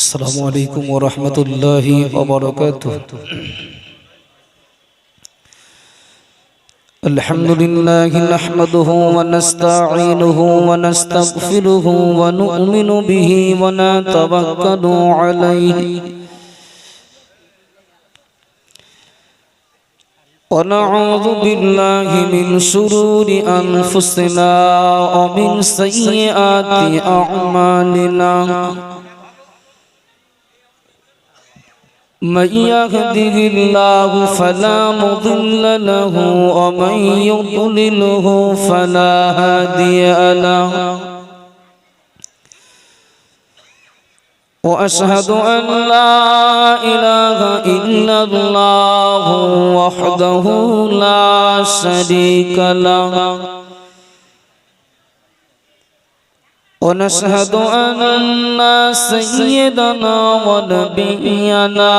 السلام عليكم ورحمة الله وبركاته. الحمد لله نحمده ونستعينه ونستغفره ونؤمن به ونتوكل عليه ونعوذ بالله من شرور أنفسنا ومن سيئات أعمالنا. من يهده الله فلا مضل له ومن يضلله فلا هادي له. وأشهد أن لا إله إلا الله وحده لا شريك له. ونشهد أن سيدنا ونبينا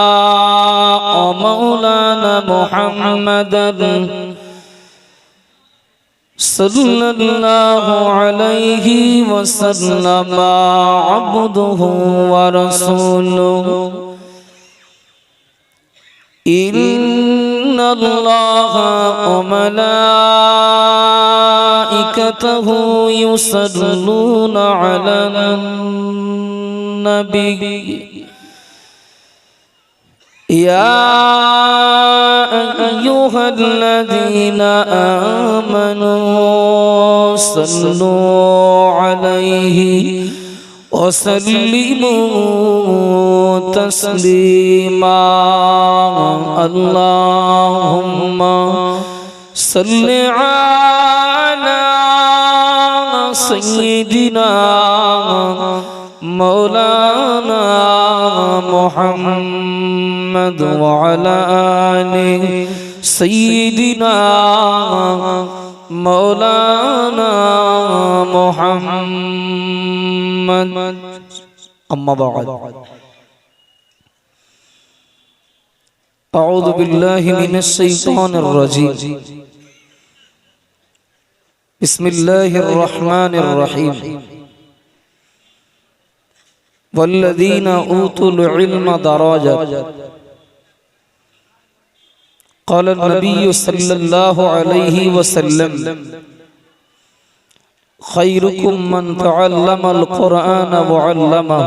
ومولانا محمدا صلى الله عليه وسلم عبده ورسوله. إن الله وملائكته يصلون على النبي يا أيها الذين آمنوا صلوا عليه وسلموا تسليما. اللهم صل على سيدنا مولانا محمد وعلى آل سيدنا مولانا محمد. أما بعد، أعوذ بالله من الشيطان الرجيم. بسم الله الرحمن الرحيم. والذين أوتوا العلم درجات. قال النبي صلى الله عليه وسلم خيركم من تعلم القرآن وعلمه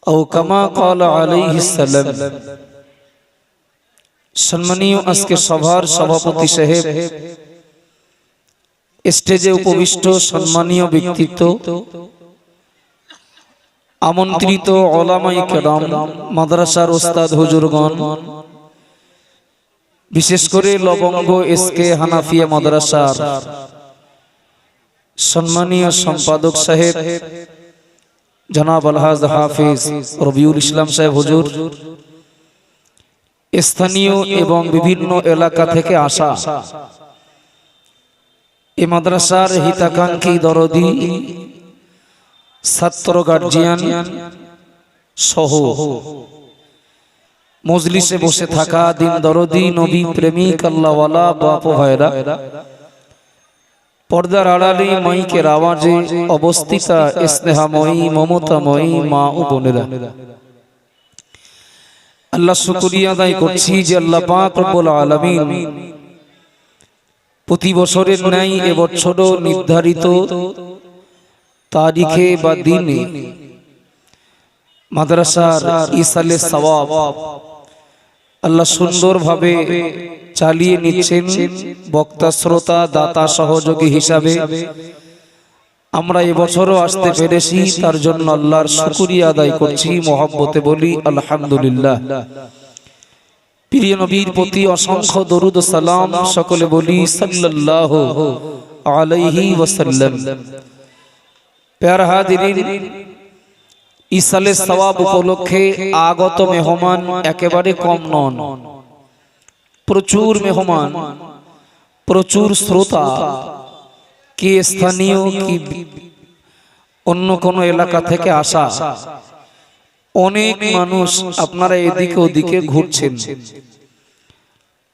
أو كما قال عليه السلام. সম্মানীয় আজকে সভার সভাপতি সাহেব, স্টেজে উপবিষ্ট সম্মানীয় ব্যক্তিত্ব, আমন্ত্রিত উলামায়ে কেরাম, মাদ্রাসার ওস্তাদ হুজুরগণ, বিশেষ করে লবঙ্গ এসকে হানাফিয়া মাদ্রাসার সম্মানীয় সম্পাদক সাহেব জনাব আলহাজ হাফিজ রবিউল ইসলাম সাহেব হুজুর, স্থানীয় এবং বিভিন্ন এলাকা থেকে আসা এই মাদ্রাসার হিতাকাঙ্ক্ষী দরদি ছাত্র গার্জিয়ান সহ মজলিসে বসে থাকা দিন দরদি নবী প্রেমিক আল্লাহওয়ালা বাপ ভাইরা, পর্দার আড়ালে মাইকের আওয়াজে অবস্থিতা স্নেহাময়ী মমতাময়ী মা ও বোনেরা, আল্লাহ শুকরিয়া আদায় করছি যে আল্লাহ পাক রব্বুল আলামিন প্রতি বছরের ন্যায় এবছরও নির্ধারিত তারিখে বা দিনে মাদ্রাসার ইসালে সওয়াব আল্লাহ সুন্দরভাবে চালিয়ে নিচ্ছেন। বক্তা, শ্রোতা, দাতা, সহযোগী হিসাবে আমরা এবছরও আসতে পেরেছি, তার জন্য আল্লাহর শুকরিয়া আদায় করছি। মহব্বতে বলি আলহামদুলিল্লাহ। প্রিয় নবীর প্রতি অসংখ্য দরুদ ও সালাম, সকলে বলি সাল্লাল্লাহু আলাইহি ওয়াসাল্লাম। প্যারা হাজিরিন, ইসালে সওয়াব উপলক্ষে আগত মেহমান একেবারে কম নন, প্রচুর মেহমান, প্রচুর শ্রোতা, কি স্থানীয় কি অন্য কোনো এলাকা থেকে আসা অনেক মানুষ আপনারা এদিকে ওদিকে ঘুরছেন।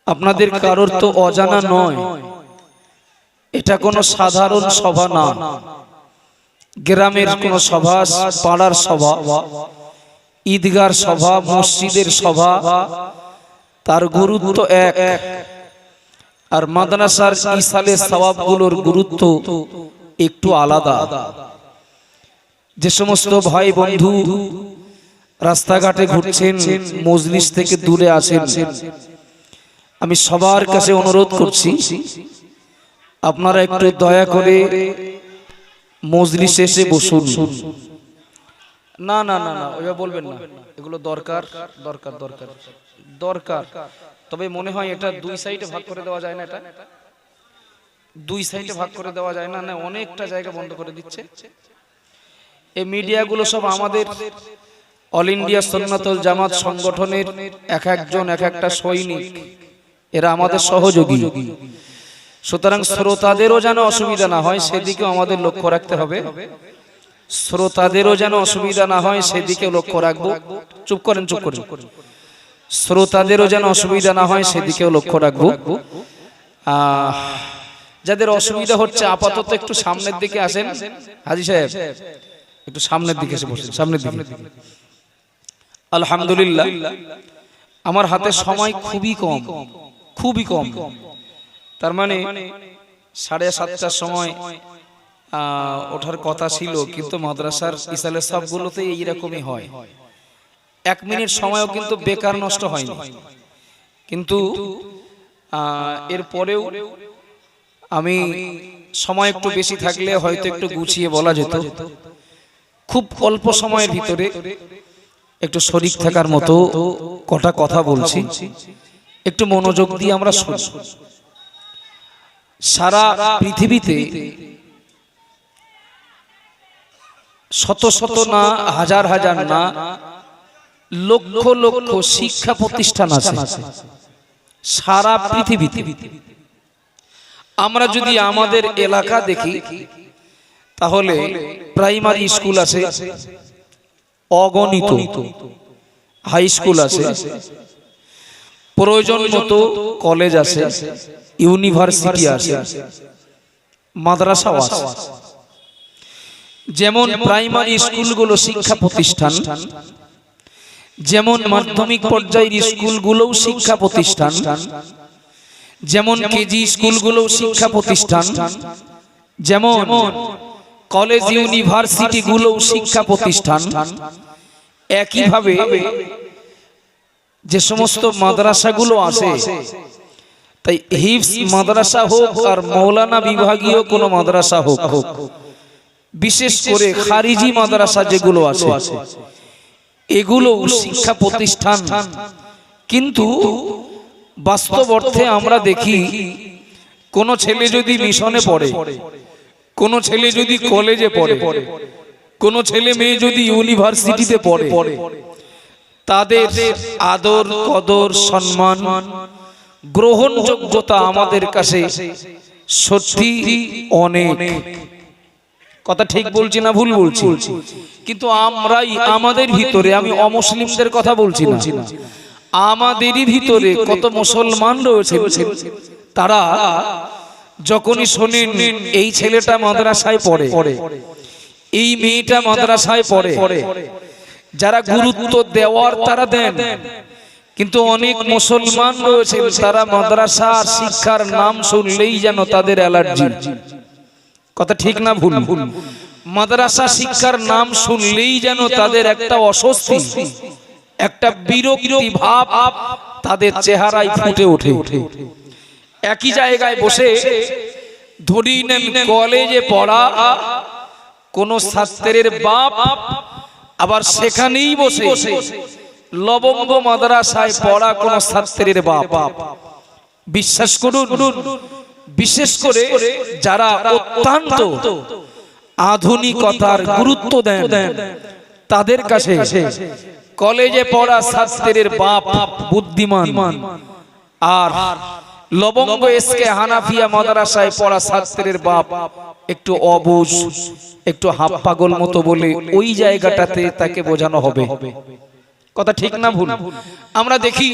আপনাদের কারোর তো অজানা নয়, এটা কোনো সাধারণ সভা না, গ্রামের কোন সভা, পাড়ার সভা, ঈদগার সভা, মসজিদের সভা, তার গুরুত্ব এক, আর মাদ্রাসার ইসালে সওয়াবগুলোর গুরুত্ব একটু আলাদা। যে সমস্ত ভাই বন্ধু রাস্তাঘাটে ঘুরছেন, মজলিস থেকে দূরে আছেন, আমি সবার কাছে অনুরোধ করছি, আপনারা একটু দয়া করে মজলিসে এসে বসুন। না না না না, ওইভাবে বলবেন না, এগুলো দরকার দরকার দরকার দরকার। তবে মনে হয় এটা দুই সাইডে ভাগ করে দেওয়া যায় না, এটা দুই সাইডে ভাগ করে দেওয়া যায় না, না অনেকটা জায়গা বন্ধ করে দিচ্ছে। এই মিডিয়াগুলো সব আমাদের অল ইন্ডিয়া সুন্নাতুল জামাত সংগঠনের এক একজন এক একটা সৈনিক, এরা আমাদের সহযোগী। সুতরাং শ্রোতাদেরও যেন অসুবিধা না হয় সেদিকেও আমাদের লক্ষ্য রাখতে হবে, শ্রোতাদেরও যেন অসুবিধা না হয় সেদিকে লক্ষ্য রাখবো। চুপ করেন, চুপ করেন। শ্রোতাদেরও যেন অসুবিধা না হয় সেদিকেও লক্ষ্য রাখবো। যাদের অসুবিধা হচ্ছে আপাতত একটু সামনের দিকে আসেন। হাজী সাহেব একটু সামনের দিকে এসে বসেন, সামনের দিকে। আলহামদুলিল্লাহ, আমার হাতে সময় খুবই কম, খুবই কম। তার মানে 7:30টার সময় ওঠার কথা ছিল, কিন্তু মাদ্রাসার ইসালে সবগুলোতে এইরকমই হয়। 1 মিনিট সময়ও কিন্তু বেকার নষ্ট হয়নি। কিন্তু এরপরেও আমি সময় একটু বেশি থাকলে হয়তো একটু গুছিয়ে বলা যেত। খুব অল্প সময়ের ভিতরে একটু শরীক থাকার মতো কটা কথা বলছি, একটু মনোযোগ দিয়ে আমরা শুনি। সারা পৃথিবীতে শত শত না, হাজার হাজার না, লক্ষ লক্ষ শিক্ষা প্রতিষ্ঠান আছে সারা পৃথিবীতে। আমরা যদি আমাদের এলাকা দেখি তাহলে প্রাইমারি স্কুল আছে অগণিত, হাই স্কুল আছে, প্রয়োজন মতো কলেজ আছে, ইউনিভার্সিটি আছে, মাদ্রাসাও আছে। যেমন প্রাইমারি স্কুলগুলো শিক্ষা প্রতিষ্ঠান, যেমন মাধ্যমিক পর্যায়ের স্কুলগুলোও শিক্ষা প্রতিষ্ঠান, যেমন কেজি স্কুলগুলোও শিক্ষা প্রতিষ্ঠান, যেমন কলেজ ইউনিভার্সিটি গুলোও শিক্ষা প্রতিষ্ঠান, একইভাবে যে সমস্ত মাদ্রাসাগুলো আছে, তাই হিফজ মাদ্রাসা হোক আর মৌলানা বিভাগীয় কোন মাদ্রাসা হোক, বিশেষ করে খারিজি মাদ্রাসা যেগুলো আছে এগুলো শিক্ষা প্রতিষ্ঠান। কিন্তু বাস্তব অর্থে আমরা দেখি কোন ছেলে যদি মিশনে পড়ে, কোন ছেলে যদি কলেজে পড়ে, কোন ছেলে মেয়ে যদি ইউনিভার্সিটিতে পড়ে, তাদের আদর কদর সম্মান গ্রহণযোগ্যতা আমাদের কাছে সত্যি অনেক। কথা ঠিক বলছি না ভুল বলছি? কিন্তু আমরাই আমাদের ভিতরে, আমি অমুসলিমদের কথা বলছি না, আমাদেরই ভিতরে কত মুসলমান রয়েছে, তারা যখনই শোনেন এই ছেলেটা মাদ্রাসায় পড়ে, এই মেয়েটা মাদ্রাসায় পড়ে, যারা গুরুত্ব দেওয়ার তারা দেন। কিন্তু অনেক মুসলমান রয়েছে তারা মাদ্রাসা শিক্ষার নাম শুনলেই যেন তাদের অ্যালার্জি। কথা ঠিক না ভুল? মাদ্রাসা শিক্ষার নাম শুনলেই যেন তাদের একটা অস্বস্তি, একটা বিরক্তি ভাব তাদের চেহারায় ফুটে ওঠে। একই জায়গায় বসে ধরি নেন কলেজে পড়া কোন ছাত্রের বাপ, আবার সেখানেই বসে লবঙ্গ মাদ্রাসায় পড়া কোন ছাত্রের বাপ। বিশ্বাস করুন, বিশেষ করে যারা অত্যন্ত আধুনিকতার গুরুত্ব দেন তাদের কাছে কলেজে পড়া ছাত্রের বাপ বুদ্ধিমান, আর লবঙ্গ এসকে হানাফিয়া মাদ্রাসায় পড়া ছাত্রের বাপ একটু অবুঝ, একটু হাফ পাগল মতো বলে ওই জায়গাটাতে তাকে বোঝানো হবে। কথা ঠিক না ভুল? আমরা দেখি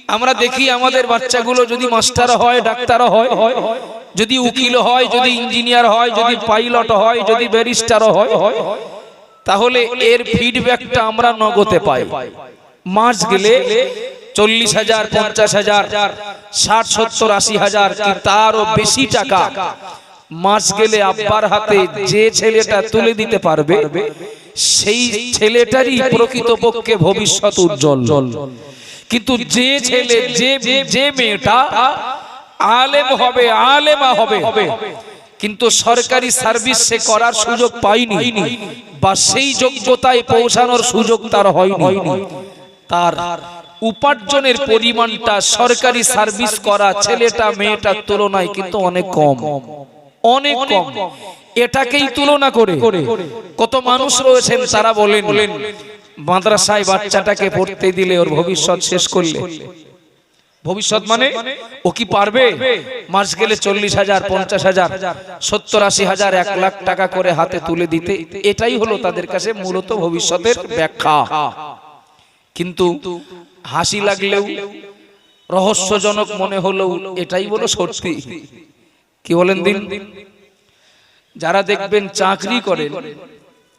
আমরা দেখি আমাদের বাচ্চাগুলো যদি মাস্টার হয়, ডাক্তার হয়, যদি উকিল হয়, যদি ইঞ্জিনিয়ার হয়, যদি পাইলট হয়, যদি ব্যারিস্টার হয়, তাহলে এর ফিডব্যাকটা আমরা নগদে পাই। মাস গেলে 40,000, 50,000, 60, 70, 80,000 কি তারও বেশি টাকা মাস গেলে আব্বার হাতে যে ছেলেটা তুলে দিতে পারবে, সেই ছেলেটারই প্রকৃতপক্ষে ভবিষ্যৎ উজ্জ্বল। কিন্তু যে ছেলে, যে মেয়েটা আলেম হবে, আলেমা হবে, কিন্তু সরকারি সার্ভিস সে করার সুযোগ পায়নি বা সেই যোগ্যতায় পৌঁছানোর সুযোগ তার হয়নি, তার উপার্জনের পরিমাণটা সরকারি সার্ভিস করা ছেলেটা মেয়েটার তুলনায় কিন্তু অনেক কম, অনেক কম। এটাকেই তুলনা করে কত মানুষ রয়েছেন তারা বলেন মাদ্রাসায় বাচ্চাটাকে পড়তে দিলে ওর ভবিষ্যৎ শেষ করলে। ভবিষ্যৎ মানে ও কি পারবে মাস গেলে 40,000, 50,000, 70, 80,000, 1 লাখ টাকা করে হাতে তুলে দিতে? এটাই হলো তাদের কাছে মূলত ভবিষ্যতের ব্যাখ্যা। কিন্তু হাসি লাগলেও, রহস্যজনক মনে হলেও এটাই বলো সত্যি। কি বলেন দিন? যারা দেখবেন চাকরি করেন,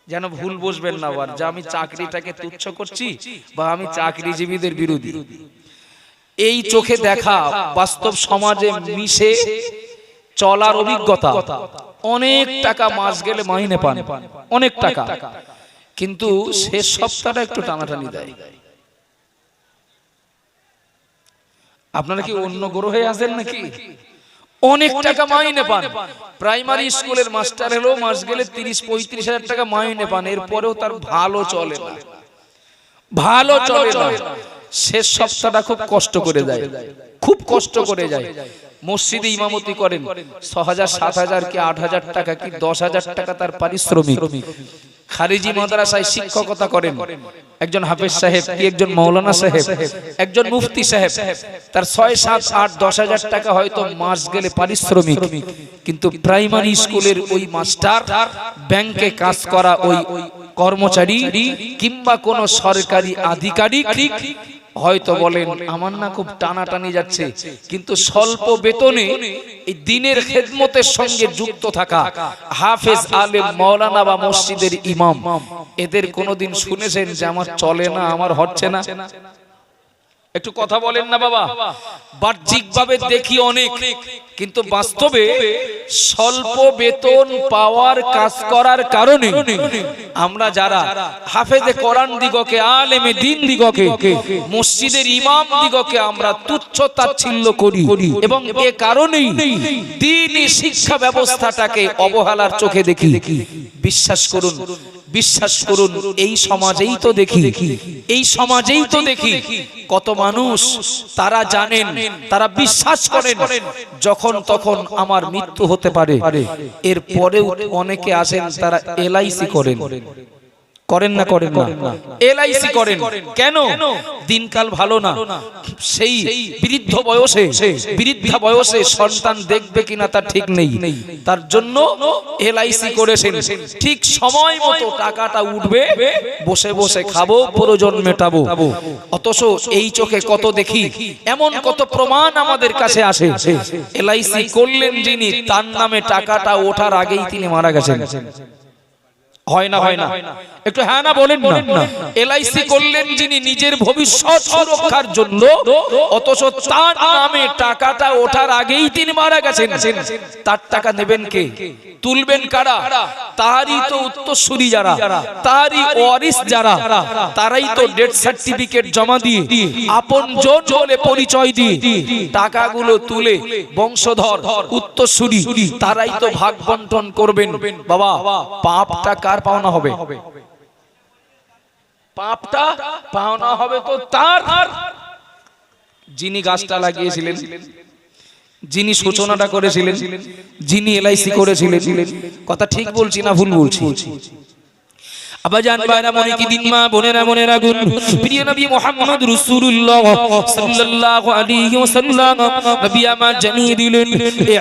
যেন ভুল বুঝবেন না আবার যে আমি চাকরিটাকে তুচ্ছ করছি বা আমি চাকরিজীবীদের বিরোধী। এই চোখে দেখা বাস্তব সমাজে মিশে চলার অভিজ্ঞতা, অনেক টাকা মাস গেলে মাইনে পান, অনেক টাকা, কিন্তু শেষ সপ্তাহটা একটু টানাটানি দেয়। আপনারা কি অন্য গ্রহে আছেন নাকি? অনেক টাকা মাইনে পান। প্রাইমারি স্কুলের মাস্টার হলো মাস গেলে 30-35,000 টাকা মাইনে পান, এরপরেও তার ভালো চলে না, ভালো চলে না। শেষ সপ্তাহটা খুব কষ্ট করে যায়, খুব কষ্ট করে যায়। মসজিদে ইমামতি করেন, 6,000, 7,000 কি 8,000 টাকা কি 10,000 টাকা তার পারিশ্রমিক। খারিজি মাদ্রাসায় শিক্ষকতা করেন, একজন হাফেজ সাহেব কি একজন মৌলানা সাহেব, একজন মুফতি সাহেব, তার 6, 7, 8, 10,000 টাকা হয়তো মাস গেলে পারিশ্রমিক। কিন্তু প্রাইমারি স্কুলের ওই মাস্টার, ব্যাংকে কাজ করা ওই কর্মচারী কিংবা কোন সরকারি আধিকারিক হয়তো বলেন আমার না খুব টানাটানি যাচ্ছে, কিন্তু স্বল্প বেতনে এই দিনের খেদমতের সঙ্গে যুক্ত থাকা হাফেজ, আলেম, মাওলানা বা মসজিদের ইমাম, এদের কোনোদিন শুনেছেন যে আমার চলে না, আমার হচ্ছে না? একটু কথা বলেন না বাবা। বাহ্যিকভাবে দেখি অনেক, কিন্তু বাস্তবে স্বল্প বেতন পাওয়ার কাজ করার কারণে আমরা যারা হাফেজে কোরআন দিগকে, আলেমে দ্বীন দিগকে, মসজিদের ইমাম দিগকে আমরা তুচ্ছ তাচ্ছিল্য করি এবং এ কারণেই দ্বীনি শিক্ষা ব্যবস্থাটাকে অবহেলার চোখে দেখি। বিশ্বাস করুন, বিশ্বাস করুন, এই সমাজেই তো দেখি, এই সমাজেই তো দেখি কত মানুষ তারা জানেন, তারা বিশ্বাস করেন যখন তখন আমার মৃত্যু হতে পারে, এর পরেও অনেকে আছেন তারা এলআইসি করেন, করেন না? করেন না? এলআইসি করেন কেন? দিনকাল ভালো না, সেই বৃদ্ধা বয়সে সন্তান দেখবে কিনা তার ঠিক নেই, তার জন্য এলআইসি করেছেন। ঠিক সময় মতো টাকাটা উঠবে, বসে বসে খাবো, প্রয়োজন মেটাবো। অথচ এই চোখে কত দেখি, এমন কত প্রমাণ আমাদের কাছে আসে, এলআইসি করলেন যিনি, তার নামে টাকাটা ওঠার আগেই তিনি মারা গেছেন। হয় না? হয় না? একটু হ্যাঁ না বলেন না। এলআইসি করলেন যিনি নিজের ভবিষ্যৎ সুরক্ষার জন্য, অথচ তার নামে টাকাটা ওঠার আগেই তিনি মারা গেছেন। তার টাকা নেবেন কে? তুলবেন কারা? তারই তো উত্তরসূরি যারা, তারই ওয়ারিস যারা, তারাই তো ডেথ সার্টিফিকেট জমা দিয়ে, আপনজন বলে পরিচয় দিয়ে টাকাগুলো তুলে বংশধর, উত্তরসূরি তারাই তো ভাগ বন্টন করবেন। বাবা, পাপটা কার পাওনা হবে? পাপটা পাওনা হবে তো তার, যিনি গাছটা লাগিয়েছিলেন, যিনি সূচনাটা করেছিলেন, যিনি এলআইসি করেছিলেন। কথা ঠিক বলছি না ভুল বলছি? আবাজান বাইরা মনে কি দিন মা বোনেরা মনে রাখুন প্রিয় নবী মুহাম্মদ রাসূলুল্লাহ সাল্লাল্লাহু আলাইহি ওয়াসাল্লাম নবী আমার জানিয়ে দিলেন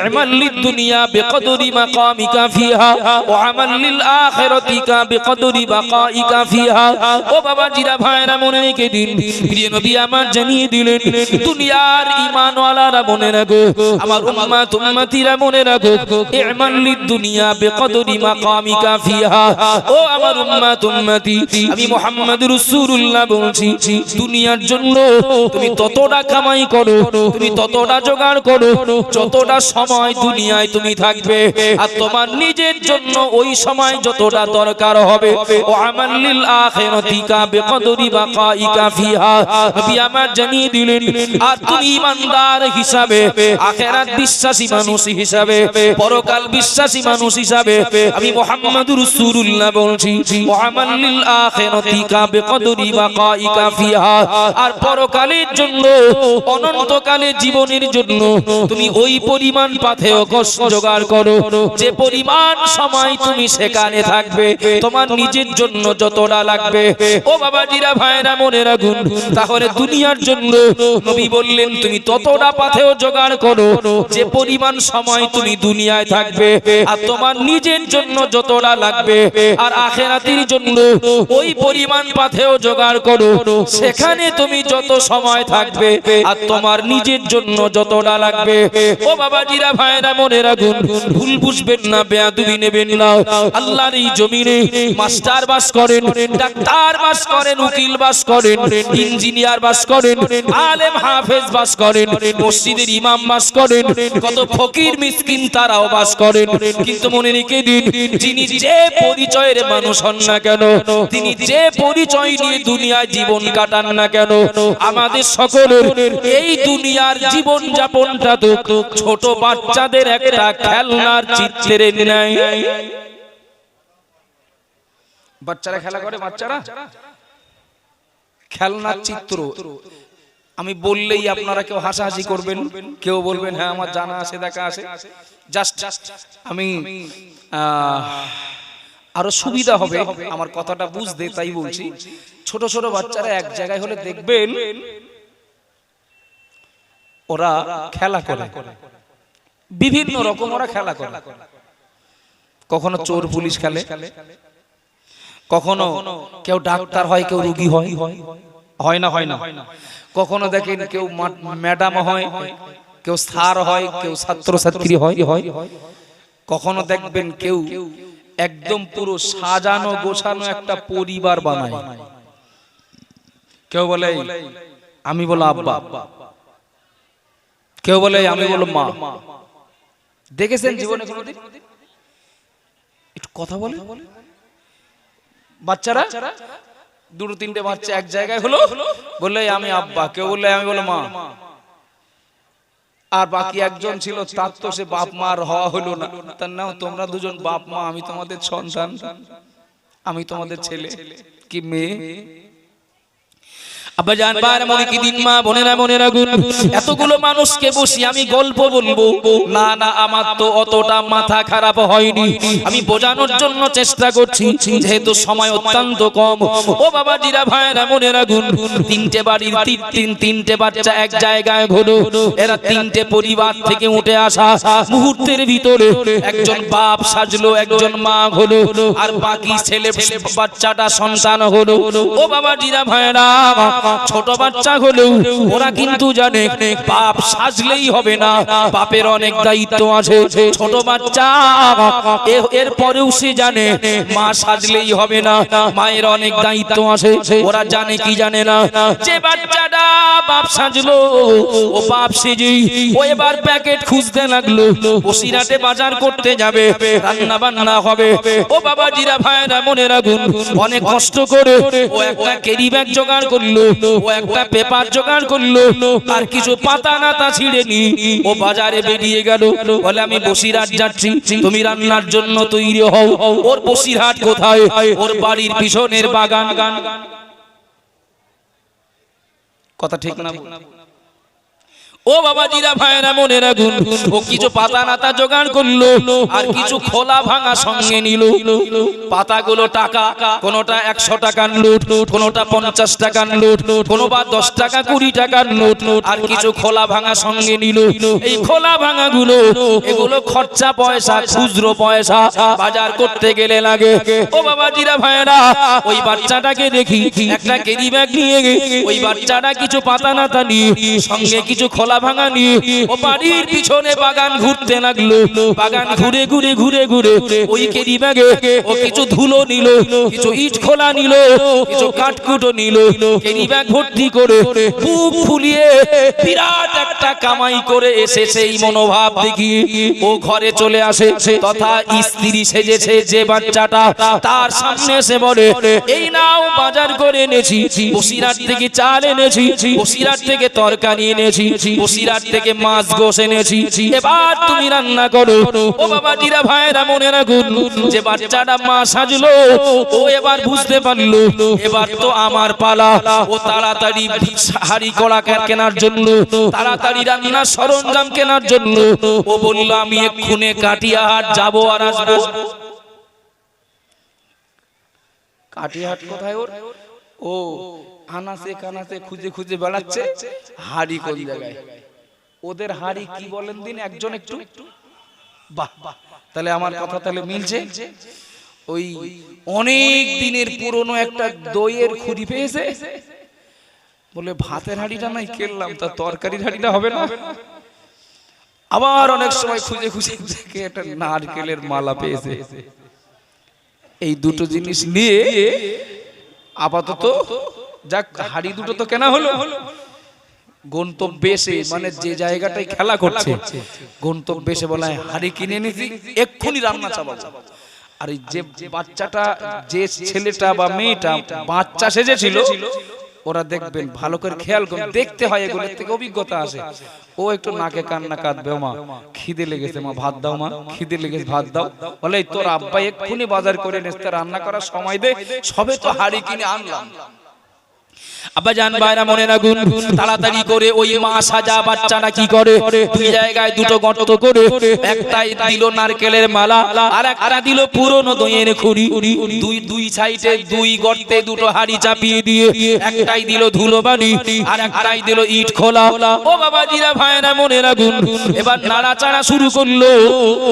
ইমাল লিদ দুনিয়া বিকদরি মাকামিকা ফিহা ওয়া আমাল লিল আখিরাতিকা বিকদরি বাকাইকা ফিহা। ও বাবা জিরা ভাইরা মনে রেখে দিন প্রিয় নবী আমার জানিয়ে দিলেন দুনিয়ার ঈমানওয়ালারা মনে রাখো, আমার উম্মত উম্মতিরা মনে রাখো ইমাল লিদ দুনিয়া বিকদরি মাকামিকা ফিহা। ও আমার উম্মত উম্মতি আমি মুহাম্মদ রাসূলুল্লাহ বলছি দুনিয়ার জন্য তুমি ততটা কামাই করো, তুমি ততটা জোগাড় করো যতটা সময় দুনিয়ায় তুমি থাকবে, আর তোমার নিজের জন্য ওই সময় যতটা দরকার হবে। ও আমাল লিল আখিরাতিকা বিকদরি বাকাইকা ফিহা। নবী আমার জানিয়ে দিলেন আর তুমি ঈমানদার হিসাবে, আখিরাত বিশ্বাসী মানুষ হিসাবে, পরকাল বিশ্বাসী মানুষ হিসাবে আমি মুহাম্মদ রাসূলুল্লাহ বলছি আমাল লিল আখিরাতিকা বিকদরি বাকাইকা ফিহা। আর পরকালের জন্য অনন্তকালের জীবনের জন্য তুমি ওই পরিমাণ পাথেয় কষ্ট জোগাড় করো যে পরিমাণ সময় তুমি সেখানে থাকবে তোমার নিজের জন্য যতটা লাগবে। ও বাবাজিরা ভাইরা মনে রাখুন তাহলে দুনিয়ার জন্য নবী বললেন তুমি ততটা পাথেয় জোগাড় করো যে পরিমাণ সময় তুমি দুনিয়ায় থাকবে আর তোমার নিজের জন্য যতটা লাগবে, আর আখিরাতের জন্য ওই পরিমাণ পাথেও জোগাড় করো সেখানে তুমি যত সময় থাকবে আর তোমার নিজের জন্য যতটা লাগবে। ও বাবাজিরা ভাইরা মনে রাখুন ভুল বুঝবেন না, বেয়াদবি নেবেন না। আল্লাহর এই জমিনে মাস্টার বাস করেন, ডাক্তার বাস করেন, উকিল বাস করেন, ইঞ্জিনিয়ার বাস করেন, আলেম হাফেজ বাস করেন, মসজিদের ইমাম বাস করেন, কত ফকির মিসকিন তারাও বাস করেন। কিন্তু মনে রেখে দিন যিনি যে পরিচয়ের মানুষ হন না কেন, তিনি যে পরিচয় নিয়ে দুনিয়ায় জীবন কাটান না কেন, আমাদের সকলের এই দুনিয়ার জীবন যাপনটা তো ছোট বাচ্চাদের একটা খেলনার চিত্রের ন্যায়। বাচ্চারা খেলা করে, বাচ্চারা খেলনার চিত্র। আমি বললেই আপনারা কেউ হাসাহাসি করবেন, কেউ বলবেন হ্যাঁ আমার জানা আছে দেখা আছে। জাস্ট আমি আরো সুবিধা হবে আমার কথাটা বুঝতে তাই বলছি। ছোট ছোট বাচ্চারা এক জায়গায় হলে দেখবেন ওরা খেলা করে, বিভিন্ন রকম ওরা খেলা করে। কখনো চোর পুলিশ খেলে, কখনো কেউ ডাক্তার হয়, কেউ রোগী হয়, হয় না হয় না। কখনো দেখেন কেউ ম্যাডাম হয়, কেউ স্যার হয়, কেউ ছাত্র ছাত্রী হয়। কখনো দেখবেন কেউ একদম পুরো সাজানো গোছানো একটা পরিবার বানায়। কেউ বলে আমি বলো আব্বা, কেউ বলে আমি বলো মা। দেখেছেন জীবনে কোনোদিন? একটু কথা বলে বাচ্চারা, দুটো তিনটে বাচ্চা এক জায়গায় হলো, বললে আমি আব্বা, কেউ বললে আমি বলো মা। আর বাকি একজন ছিল তার তো সে বাপ মার হওয়া হলো না, তার নাম তোমরা দুজন বাপ মা, আমি তোমাদের সন্তান, আমি তোমাদের ছেলে কি মেয়ে। আব্বাজান বাইরে মনে কি দিন মা বোনেরা মনে রাখুন এতগুলো মানুষকে বসি আমি গল্প বলবো না, না আমার তো অতটা মাথা খারাপ হয়নি, আমি বোঝানোর জন্য চেষ্টা করছি যেহেতু সময় অত্যন্ত কম। ও বাবা জিরা ভাইরা মনে রাখুন তিনটে বাড়ির তিনটে বাচ্চা এক জায়গায় হলো, এরা তিনটে পরিবার থেকে উঠে আসা মুহূর্তের ভিতরে একজন বাপ সাজলো, একজন মা হলো, আর বাকি ছেলে বাচ্চাটা সন্তান হলো। ও বাবা জিরা ভাইরা ছোট বাচ্চা হলেও ওরা কিন্তু জানে বাপ সাজলেই হবে না, বাপের অনেক দায়িত্ব আছে। ছোট বাচ্চা এর পরেও সে জানে মা সাজলেই হবে না, মায়ের অনেক দায়িত্ব আছে। ওরা জানে কি জানে না যে বাচ্চাটা বাপ সাজলো ও বাপ সেজেই ও এবার প্যাকেট খুঁজতে লাগলো, বসিরহাটে বাজার করতে যাবে, রান্না বান্না হবে। ও বাবা জিরা ভাইরা মনে রাখুন অনেক কষ্ট করে ও একটা ক্যারি ব্যাগ জোগাড় করলো, ও একটা পেপার জোগাড় করলো, আর কিছু পাতা নাতা ছিঁড়ে নি ও বাজারে বেরিয়ে গেল, বলে আমি বসিরহাট যাচ্ছি, তুমি রান্নার জন্য তৈরি হও। ওর বসিরহাট কোথায়? ওর বাড়ির পিছনের বাগান। কথা ঠিক না? ও বাবাজিরা ভাইরা মনে রাখুন, ও কিছু পাতা নাতা জোগাড় করলো আর কিছু খোলা ভাঙা সঙ্গে নিল। পাতাগুলো টাকা, কোনোটা 100 টাকার নোট, কোনোটা 50 টাকার নোট, কোনো বা 10 টাকা 20 টাকার নোট, আর কিছু খোলা ভাঙা সঙ্গে নিল। এই খোলা ভাঙা গুলো এগুলো খরচা পয়সা, খুচরো পয়সা বাজার করতে গেলে লাগে। ও বাবাজিরা ভাইরা, ওই বাচ্চাটাকে দেখি একটা ক্যারি ব্যাগ নিয়ে ওই বাচ্চাটা কিছু পাতা নাতা নিয়ে সঙ্গে কিছু খোলা ভাঙা নিয়ে ও বাড়ির পিছনে বাগান ঘুরতে লাগলো। বাগান ঘুরে ঘুরে ঘুরে ঘুরে ওই ক্যারি ব্যাগে ও কিছু ধুলো নিল, কিছু ইট খোলা নিল, কিছু কাঠকুটো নিল। ক্যারি ব্যাগ ভর্তি করে বুক ফুলিয়ে বিরাট একটা কামাই করে এসেছে এই মনোভাব দেখি ও ঘরে চলে আসে। তথা স্ত্রী সেজেছে যে বাচ্চাটা, তার সামনে এসে বলে, এই নাও বাজার করে এনেছি, বসিরহাট থেকে চাল এনেছি, বসিরহাট থেকে তরকারি এনেছি, বসিরহাট থেকে মাছ গোশ এনেছি, এবার তুমি রান্না করো। ও বাবাজিরা ভাইরা মনে রাখুন, যে বাচ্চাটা মা সাজলো ও এবার বুঝতে পারলো এবার তো আমার পালা। ও তাড়াতাড়ি হাড়ি কড়া কেনার জন্য, তাড়াতাড়ি রান্নার সরঞ্জাম কেনার জন্য ও বলল, আমি এক্ষুনি কাটিয়াহাট যাবো আর আসবো। কাটিয়াহাট কোথায় ওর? ও আনাসে কানাসে খুঁজে খুঁজে বেড়াচ্ছে হাড়ি কোন জায়গায়। ওদের হাড়ি কি বলেন দিন একজন একটু? বাহ, তাহলে আমার কথা তাহলে মিলছে। ওই অনেক দিনের পুরনো একটা দইয়ের খুঁড়ি পেয়েছে, বলে ভাতের হাড়িটা নাই কেললাম, তা তরকারির হাড়িটা হবে না। আবার অনেক সময় খুঁজে খুঁজে দেখে একটা নারকেলের মালা পেয়েছে। এই দুটো জিনিস নিয়ে আপাতত যাক হাড়ি দুটো তো কেনা হলো। গন্তব্যে এসে মানে যে জায়গাটায় খেলা করছে, গন্তব্যে এসে বলা হয় হাড়ি কিনে নিয়েছি, এক্ষুনি রান্না চাপাবো। আর যে বাচ্চাটা, যে ছেলেটা বা মেয়েটা বাচ্চা সেজেছিল, ওরা দেখবেন ভালো করে খেয়াল করুন, দেখতে হয়, এগুলোর থেকে অভিজ্ঞতা আসে। ও একটু নাকে কান্না কাঁদবে, মা খিদে লেগেছে, মা ভাত দাও, মা খিদে লেগেছে ভাত দাও। বলে তোর আব্বা এক্ষুনি বাজার করে নেস্তে, রান্না করার সময় দে, সবে তো হাড়ি কিনে আনলাম। আব্বা জান ভাইরা মনে রাখুন, তাড়াতাড়ি করে ওই মা সাজা বাচ্চাটা কি করে, দুই জায়গায় দুটো গর্ত করে, একটাই দিল নারকেলের মালা আর একটা দিল পুরনো দইয়ের খুঁড়ি। দুই সাইডে দুই গর্তে দুটো হাড়ি চাপিয়ে দিয়ে একটাই দিল ধুলো বালি আর একটাই দিল ইট খোলা। ও বাবাজিরা ভাইরা মনে রাখুন, এবার নাড়াচাড়া শুরু করলো।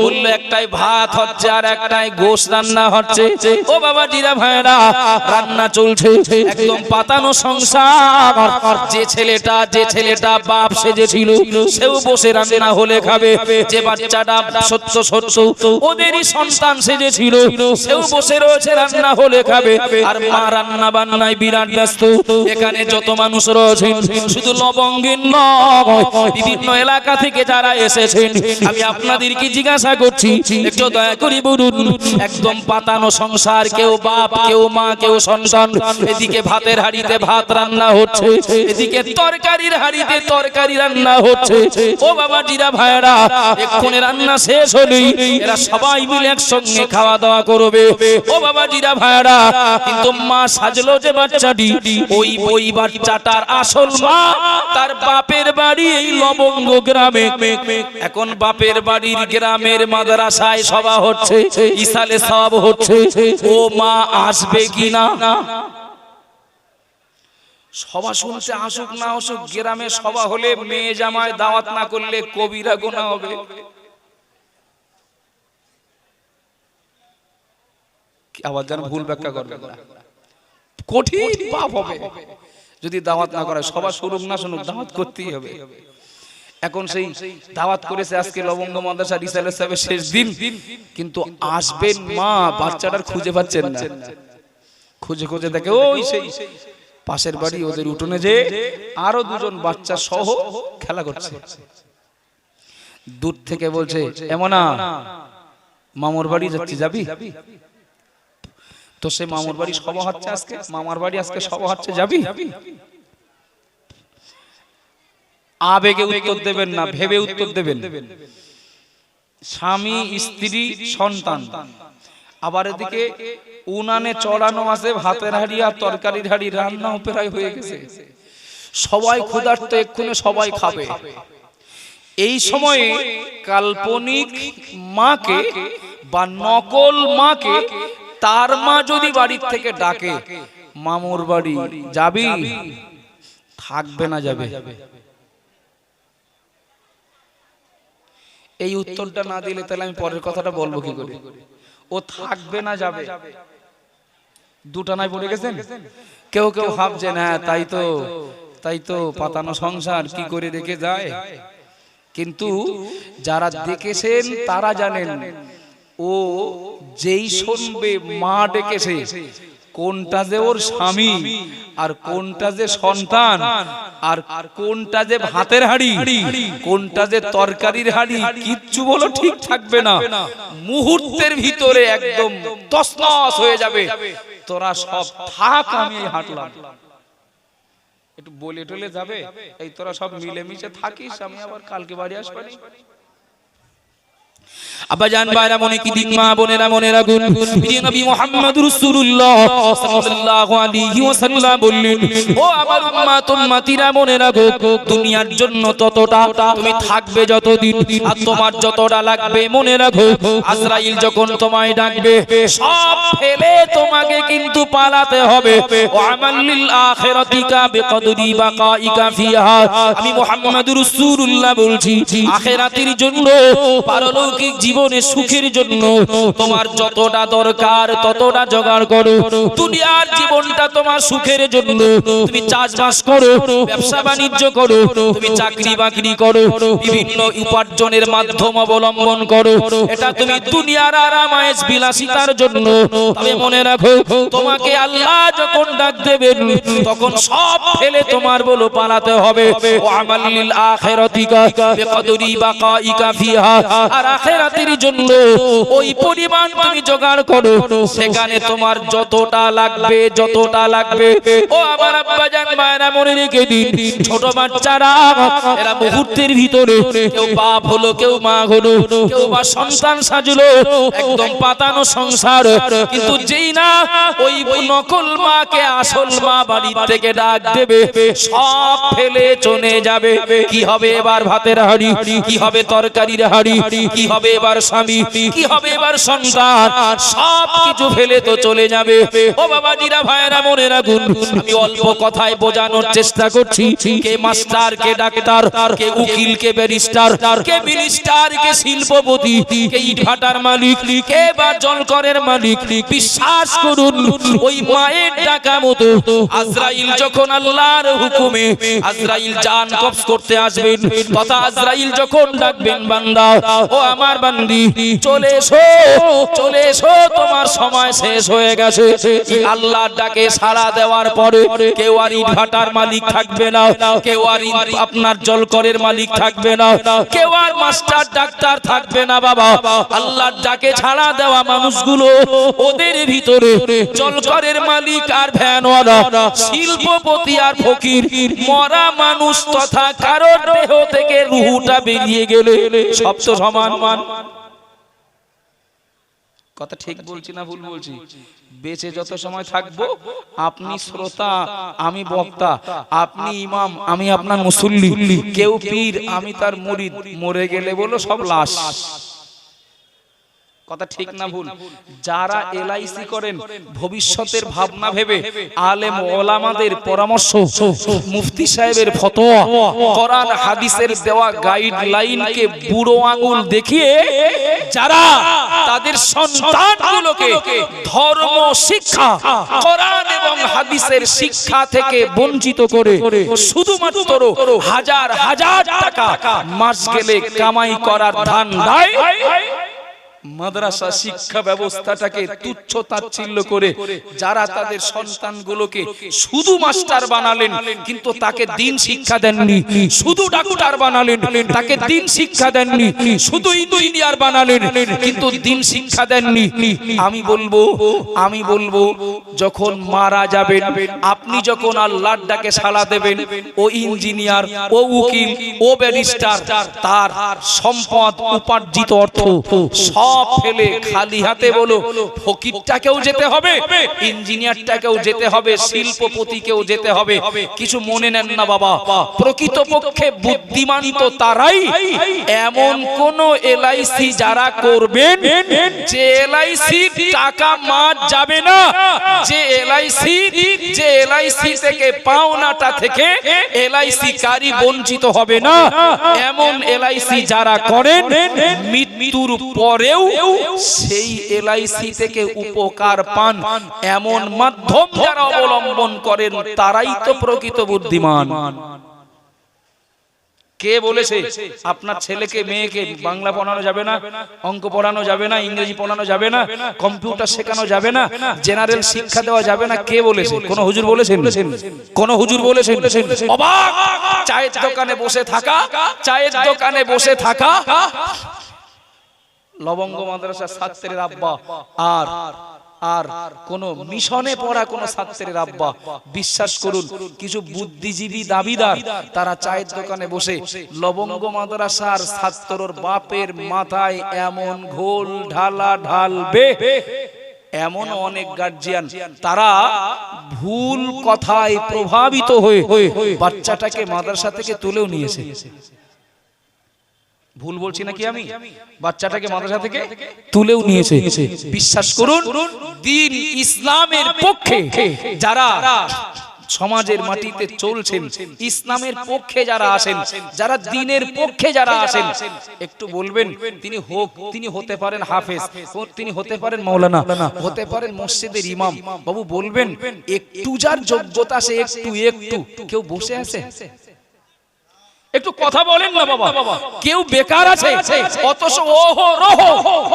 বললো একটাই ভাত হচ্ছে আর একটাই গোশ রান্না হচ্ছে। ও বাবাজিরা ভাইরা, রান্না চলছে, একদম পাতানো সংসার। যে ছেলেটা বাপ সেজেছিল সেও বসে রান্না হলে খাবে, যে বাচ্চাটা সত্য সত্য ওদেরই সন্তান সেজেছিল সেও বসে রয়েছে রান্না হলে খাবে। আর মা রান্না বান্নায় বিরাট ব্যস্ত। এখানে যত মানুষ রয়েছেন, শুধু লবঙ্গের নয়, বিভিন্ন এলাকা থেকে যারা এসেছেন, আমি আপনাদেরকে জিজ্ঞাসা করছি, একটু দয়া করে বলুন, একদম পাতানো সংসার, কেউ বাপ, কেউ মা, কেউ সন্তান। এদিকে ভাতের হাড়িতে ভাত রান্না হচ্ছে, এদিকে তরকারির হাড়িতে তরকারি রান্না হচ্ছে। ও বাবাজিরা ভাইরা, এক্ষুনি রান্না শেষ হলেই এরা সবাই মিলে একসঙ্গে খাওয়া দাওয়া করবে। ও বাবাজিরা ভাইরা, কিন্তু মা সাজলো যে বাচ্চাটি, ওই বাচ্চাটার আসল মা তার বাপের বাড়ি এই লবঙ্গ গ্রামে। এখন বাপের বাড়ির গ্রামের মাদ্রাসায় সভা হচ্ছে, ইসালে সব হচ্ছে। ও মা আসবে কিনা? সভা শুনতে আসুক না আসুক, গ্রামে সভা হলে মেয়ে জামায় দাওয়াত না করলে কবিরা গুনাহ হবে। আবার যেন ভুল ব্যাখ্যা করবে না, কঠিন পাপ হবে যদি দাওয়াত না করে। সভা শুনুক না শুনুক, দাওয়াত করতেই হবে। এখন সেই দাওয়াত করেছে আজকে লবঙ্গ মাদ্রাসা রিসালের সাহেবের শেষ দিন, কিন্তু আসবেন মা, বাচ্চাটার খুঁজে পাচ্ছেন না। খুঁজে খুঁজে দেখে ওই সেই পাশের বাড়ি ওদের উঠোনে যে আরো দুজন বাচ্চা সহ খেলা করছে। দূর থেকে বলছে, এমন মামুর বাড়ি যাচ্ছি, যাবি? তো সে মামুর বাড়ি সভা হচ্ছে আজকে, মামার বাড়ি আজকে সভা হচ্ছে, যাবি? আবেগে উত্তর দেবেন না, ভেবে উত্তর দেবেন। স্বামী, স্ত্রী, সন্তান, আবার এদিকে উনানে চড়ানো আছে ভাতের হাড়ি আর তরকারির হাড়ি, রান্নাও প্রায় হয়ে গেছে। সবাই ক্ষুধার্ত, এক্ষুনি সবাই খাবে। এই সময়ে কাল্পনিক মাকে বা নকল মাকে তার মা যদি বাড়ির থেকে ডাকে, মামুর বাড়ি যাবি, থাকবে না যাবে? এই উত্তরটা না দিলে তাহলে আমি পরের কথাটা বলবো কি করে? ও থাকবে না যাবে, দুটা নাই পড়ে গেছেন। কেউ কেউ ভাবছেন হ্যাঁ তাই তো পাতানো সংসার কি করে রেখে যায়, কিন্তু যারা দেখেছেন তারা জানেন ও যেই শুনবে মা ডেকেছে, কোনটা যে ওর স্বামী আর কোনটা যে সন্তান আর কোনটা যে ভাতের হাড়ি কোনটা যে তরকারির হাড়ি কিচ্ছু বলো ঠিক থাকবে না। মুহূর্তের ভিতরে একদম তছনছ হয়ে যাবে। তোরা সব থাক, আমি হাঁটলাম। একটু বলে টলে যাবে, এই তোরা সব মিলেমিশে থাকিস, আমি আবার কালকে বাড়ি আসবো। আব্বাজান ভাইরা মনে কি দিন, মা বোনেরা মনে রাখুন, প্রিয় নবী মুহাম্মদ রাসূলুল্লাহ সাল্লাল্লাহু আলাইহি ওয়াসাল্লাম বললেন, ও আমার উম্মত উম্মতিরা মনে রাখো, দুনিয়ার জন্য ততটা তুমি থাকবে যতদিন, আর তোমার যতটা লাগবে মনে রাখো, আজরাইল যখন তোমায় ডাকবে সব ফেলে তোমাকে কিন্তু পালাতে হবে। ওয়া আমাল লিল আখিরাতিকা বিকদরি বাকাইকা ফিহা, আমি মুহাম্মদ রাসূলুল্লাহ বলছি, আখিরাতের জন্য, পারলৌকিক জীবনে সুখের জন্য তোমার যতটা দরকার ততটা জোগাড় করো। দুনিয়ার জীবনটা তোমার সুখের জন্য, তুমি চাষবাস করো, ব্যবসা বাণিজ্য করো, তুমি চাকরি বাকরি করো, বিভিন্ন উপার্জনের মাধ্যম অবলম্বন করো, এটা তুমি দুনিয়ার আরাম আয়েশ বিলাসিতার জন্য। তবে মনে রাখো, তোমাকে আল্লাহ যখন ডাক দেবেন তখন সব ফেলে তোমার বলো পালাতে হবে। ও আমাল লিল আখিরাতিকা বিকদরি বাকাইকা ফিহা, আর আখিরাতের জন্য ওই পরিমাণ তুমি জোগাড় করো, সেখানে তোমার যতটা লাগবে। ও আমার আব্বাজান মায়েরা মনে রেখে দিন, ছোট বাচ্চারা এরা মুহূর্তের ভিতরে কেউ বাপ হলো, কেউ মা হলো, কেউ বা সন্তান সাজলো, একদম পাতানো সংসার। কিন্তু যেই না ওই নকল মাকে আসল মা বাড়ি থেকে ডাক দেবে, সব ফেলে চলে যাবে। কি হবে এবার ভাতের হাড়ি, কি হবে তরকারির হাড়ি, কি হবে এবার স্বামী, কি হবে এবার সন্তান, সব কিছু ফেলে তো চলে যাবে। ও বাবাজিরা ভাইরা মনে রাখুন, আমি অল্প কথায় বোঝানোর চেষ্টা করছি, কে মাস্টার, কে ডাক্তার, কে উকিল, কে ব্যারিস্টার, কে মিনিস্টার, কে শিল্পপতি, কে ইটভাটার মালিক, কে বা জলকরের মালিক, বিশ্বাস করুন ওই মায়ের ডাকা মতো আজরাইল যখন আল্লাহর হুকুমে আজরাইল জান কবজ করতে আসবেন, তথা আজরাইল যখন ডাকবেন, বান্দা ও আমার বান্দি চলে এসো, তোমার সময় শেষ হয়ে গেছে। আল্লাহর ডাকে সাড়া দেওয়ার পরে কেউ আর ইটভাটার মালিক থাকবে না, কেউ আর আপনার জলকরের মালিক থাকবে না, কেউ আর মাস্টার ডাক্তার থাকবে না। বাবা, আল্লাহর ডাকে ছাড়া দেওয়া মানুষগুলো, ওদের ভিতরে জলকরের মালিক আর ভ্যানওয়ালা, শিল্পপতি আর ফকির, মরা মানুষ তথা কারোর দেহ থেকে রুহটা বেরিয়ে গেলে সব তো সমান। কথা ঠিক বলছি না ভুল বলছি? বেঁচে যত সময় থাকবো, আপনি শ্রোতা, আমি বক্তা, আপনি ইমাম, আমি আপনার মুসল্লি, কেউ পীর, আমি তার মুরিদ। মরে গেলে বলো সব লাশ। কথা ঠিক না ভুল? যারা এলআইসি করেন ভবিষ্যতের ভাবনা ভেবে, আলেম ওলামাদের পরামর্শ, মুফতি সাহেবের ফতোয়া, কোরআন হাদিসের দেওয়া গাইডলাইনকে বুড়ো আঙুল দেখিয়ে যারা তাদের সন্তানগুলোকে ধর্ম শিক্ষা, কোরআন এবং হাদিসের শিক্ষা থেকে বঞ্চিত করে শুধুমাত্র হাজার হাজার টাকা মাস গেলে কামাই করার ধান্দায় মাদ্রাসা শিক্ষা ব্যবস্থাটাকে তুচ্ছ তাচ্ছিল্য করে যারা তাদের সন্তানগুলোকে শুধু মাস্টার বানালেন কিন্তু তাকে দিন শিক্ষা দেননি, শুধু ডাক্তার বানালেন তাকে দিন শিক্ষা দেননি, শুধু ইঞ্জিনিয়ার বানালেন কিন্তু দিন শিক্ষা দেননি। আমি বলবো যখন মারা যাবেন, আপনি যখন আল্লাহর ডাকে সাড়া দেবেন, ও ইঞ্জিনিয়ার, ও উকিল, ও ব্যারিস্টার, তার সম্পদ উপার্জিত অর্থ সব সব ফেলে খালি হাতে বলো ফকিরটাকেও যেতে হবে, ইঞ্জিনিয়ারটাকেও যেতে হবে, শিল্পপতিকেও যেতে হবে। কিছু মনে নেন না বাবা, প্রকৃতপক্ষে বুদ্ধিমান তো তারাই, এমন কোন এলআইসি যারা করবেন যে এলআইসি টাকা মার যাবে না, যে এলআইসি থেকে পাওনাটা থেকে এলআইসি কারি বঞ্চিত হবে না, এমন এলআইসি যারা করেন মৃত্যুর পরেও সেই এলআইসি থেকে উপকার পান, এমন মাধ্যম যারা অবলম্বন করেন তারাই তো প্রকৃত বুদ্ধিমান। কে বলেছে আপনার ছেলেকে মেয়েকে বাংলা পড়ানো যাবে না, অঙ্ক পড়ানো যাবে না, ইংরেজি পড়ানো যাবে না, কম্পিউটার শেখানো যাবে না, জেনারেল শিক্ষা দেওয়া যাবে না? কে বলেছে? কোন হুজুর বলেছেন? কোন হুজুর বলেছেন? অবাক! চায়ের দোকানে বসে থাকা লবঙ্গ মাদ্রাসার ছাত্রের আব্বা আর কোন মিশনে পড়া কোন ছাত্রের আব্বা, বিশ্বাস করুন কিছু বুদ্ধিজীবী দাবিদার তারা চায়ের দোকানে বসে লবঙ্গ মাদ্রাসার ছাত্রর বাপের মাথায় এমন ঘোল ঢালবে, এমন অনেক গার্জিয়ান তারা ভুল কথায় প্রভাবিত হয়ে বাচ্চাটাকে মাদ্রাসা থেকে তুলেও নিয়েছে। ভুল বলছি নাকি আমি? বাচ্চাটাকে মাদ্রাসা থেকে তুলেও নিয়েছে। বিশ্বাস করুন দ্বীন ইসলামের পক্ষে যারা সমাজের মাটিতে চলছেন, ইসলামের পক্ষে যারা আসেন, যারা দ্বীনের পক্ষে যারা আসেন, একটু বলবেন তিনি হতে পারেন হাফেজ, তিনি হতে পারেন মাওলানা, হতে পারেন মসজিদের ইমাম, বাবু বলবেন একটু যার যোগ্যতা সে একটু কেউ বসে আছে? একটু কথা বলেন না বাবা, কেউ বেকার আছে? অথচ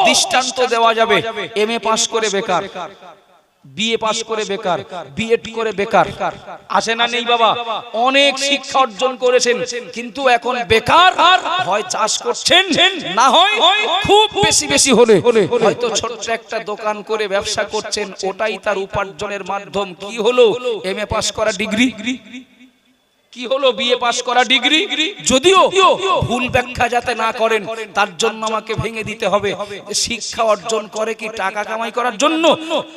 দৃষ্টান্ত দেওয়া যাবে, এমএ পাস করে বেকার, বিএ পাস করে বেকার, বিএড করে বেকার, আছে না নেই বাবা? অনেক শিক্ষা অর্জন করেছেন কিন্তু এখন বেকার, হয় চাষ করছেন, না হয় খুব বেশি হলে হয়তো ছোট্ট একটা দোকান করে ব্যবসা করছেন, ওটাই তার উপার্জনের মাধ্যম। কি হলো এমএ পাস করা ডিগ্রি, কি হলো বিএ পাস করা ডিগ্রি? যদিও ভুল ব্যাখ্যা যাতে না করেন তার জন্য আমাকে ভেঙে দিতে হবে, শিক্ষা অর্জন করে কি টাকা কামাই করার জন্য?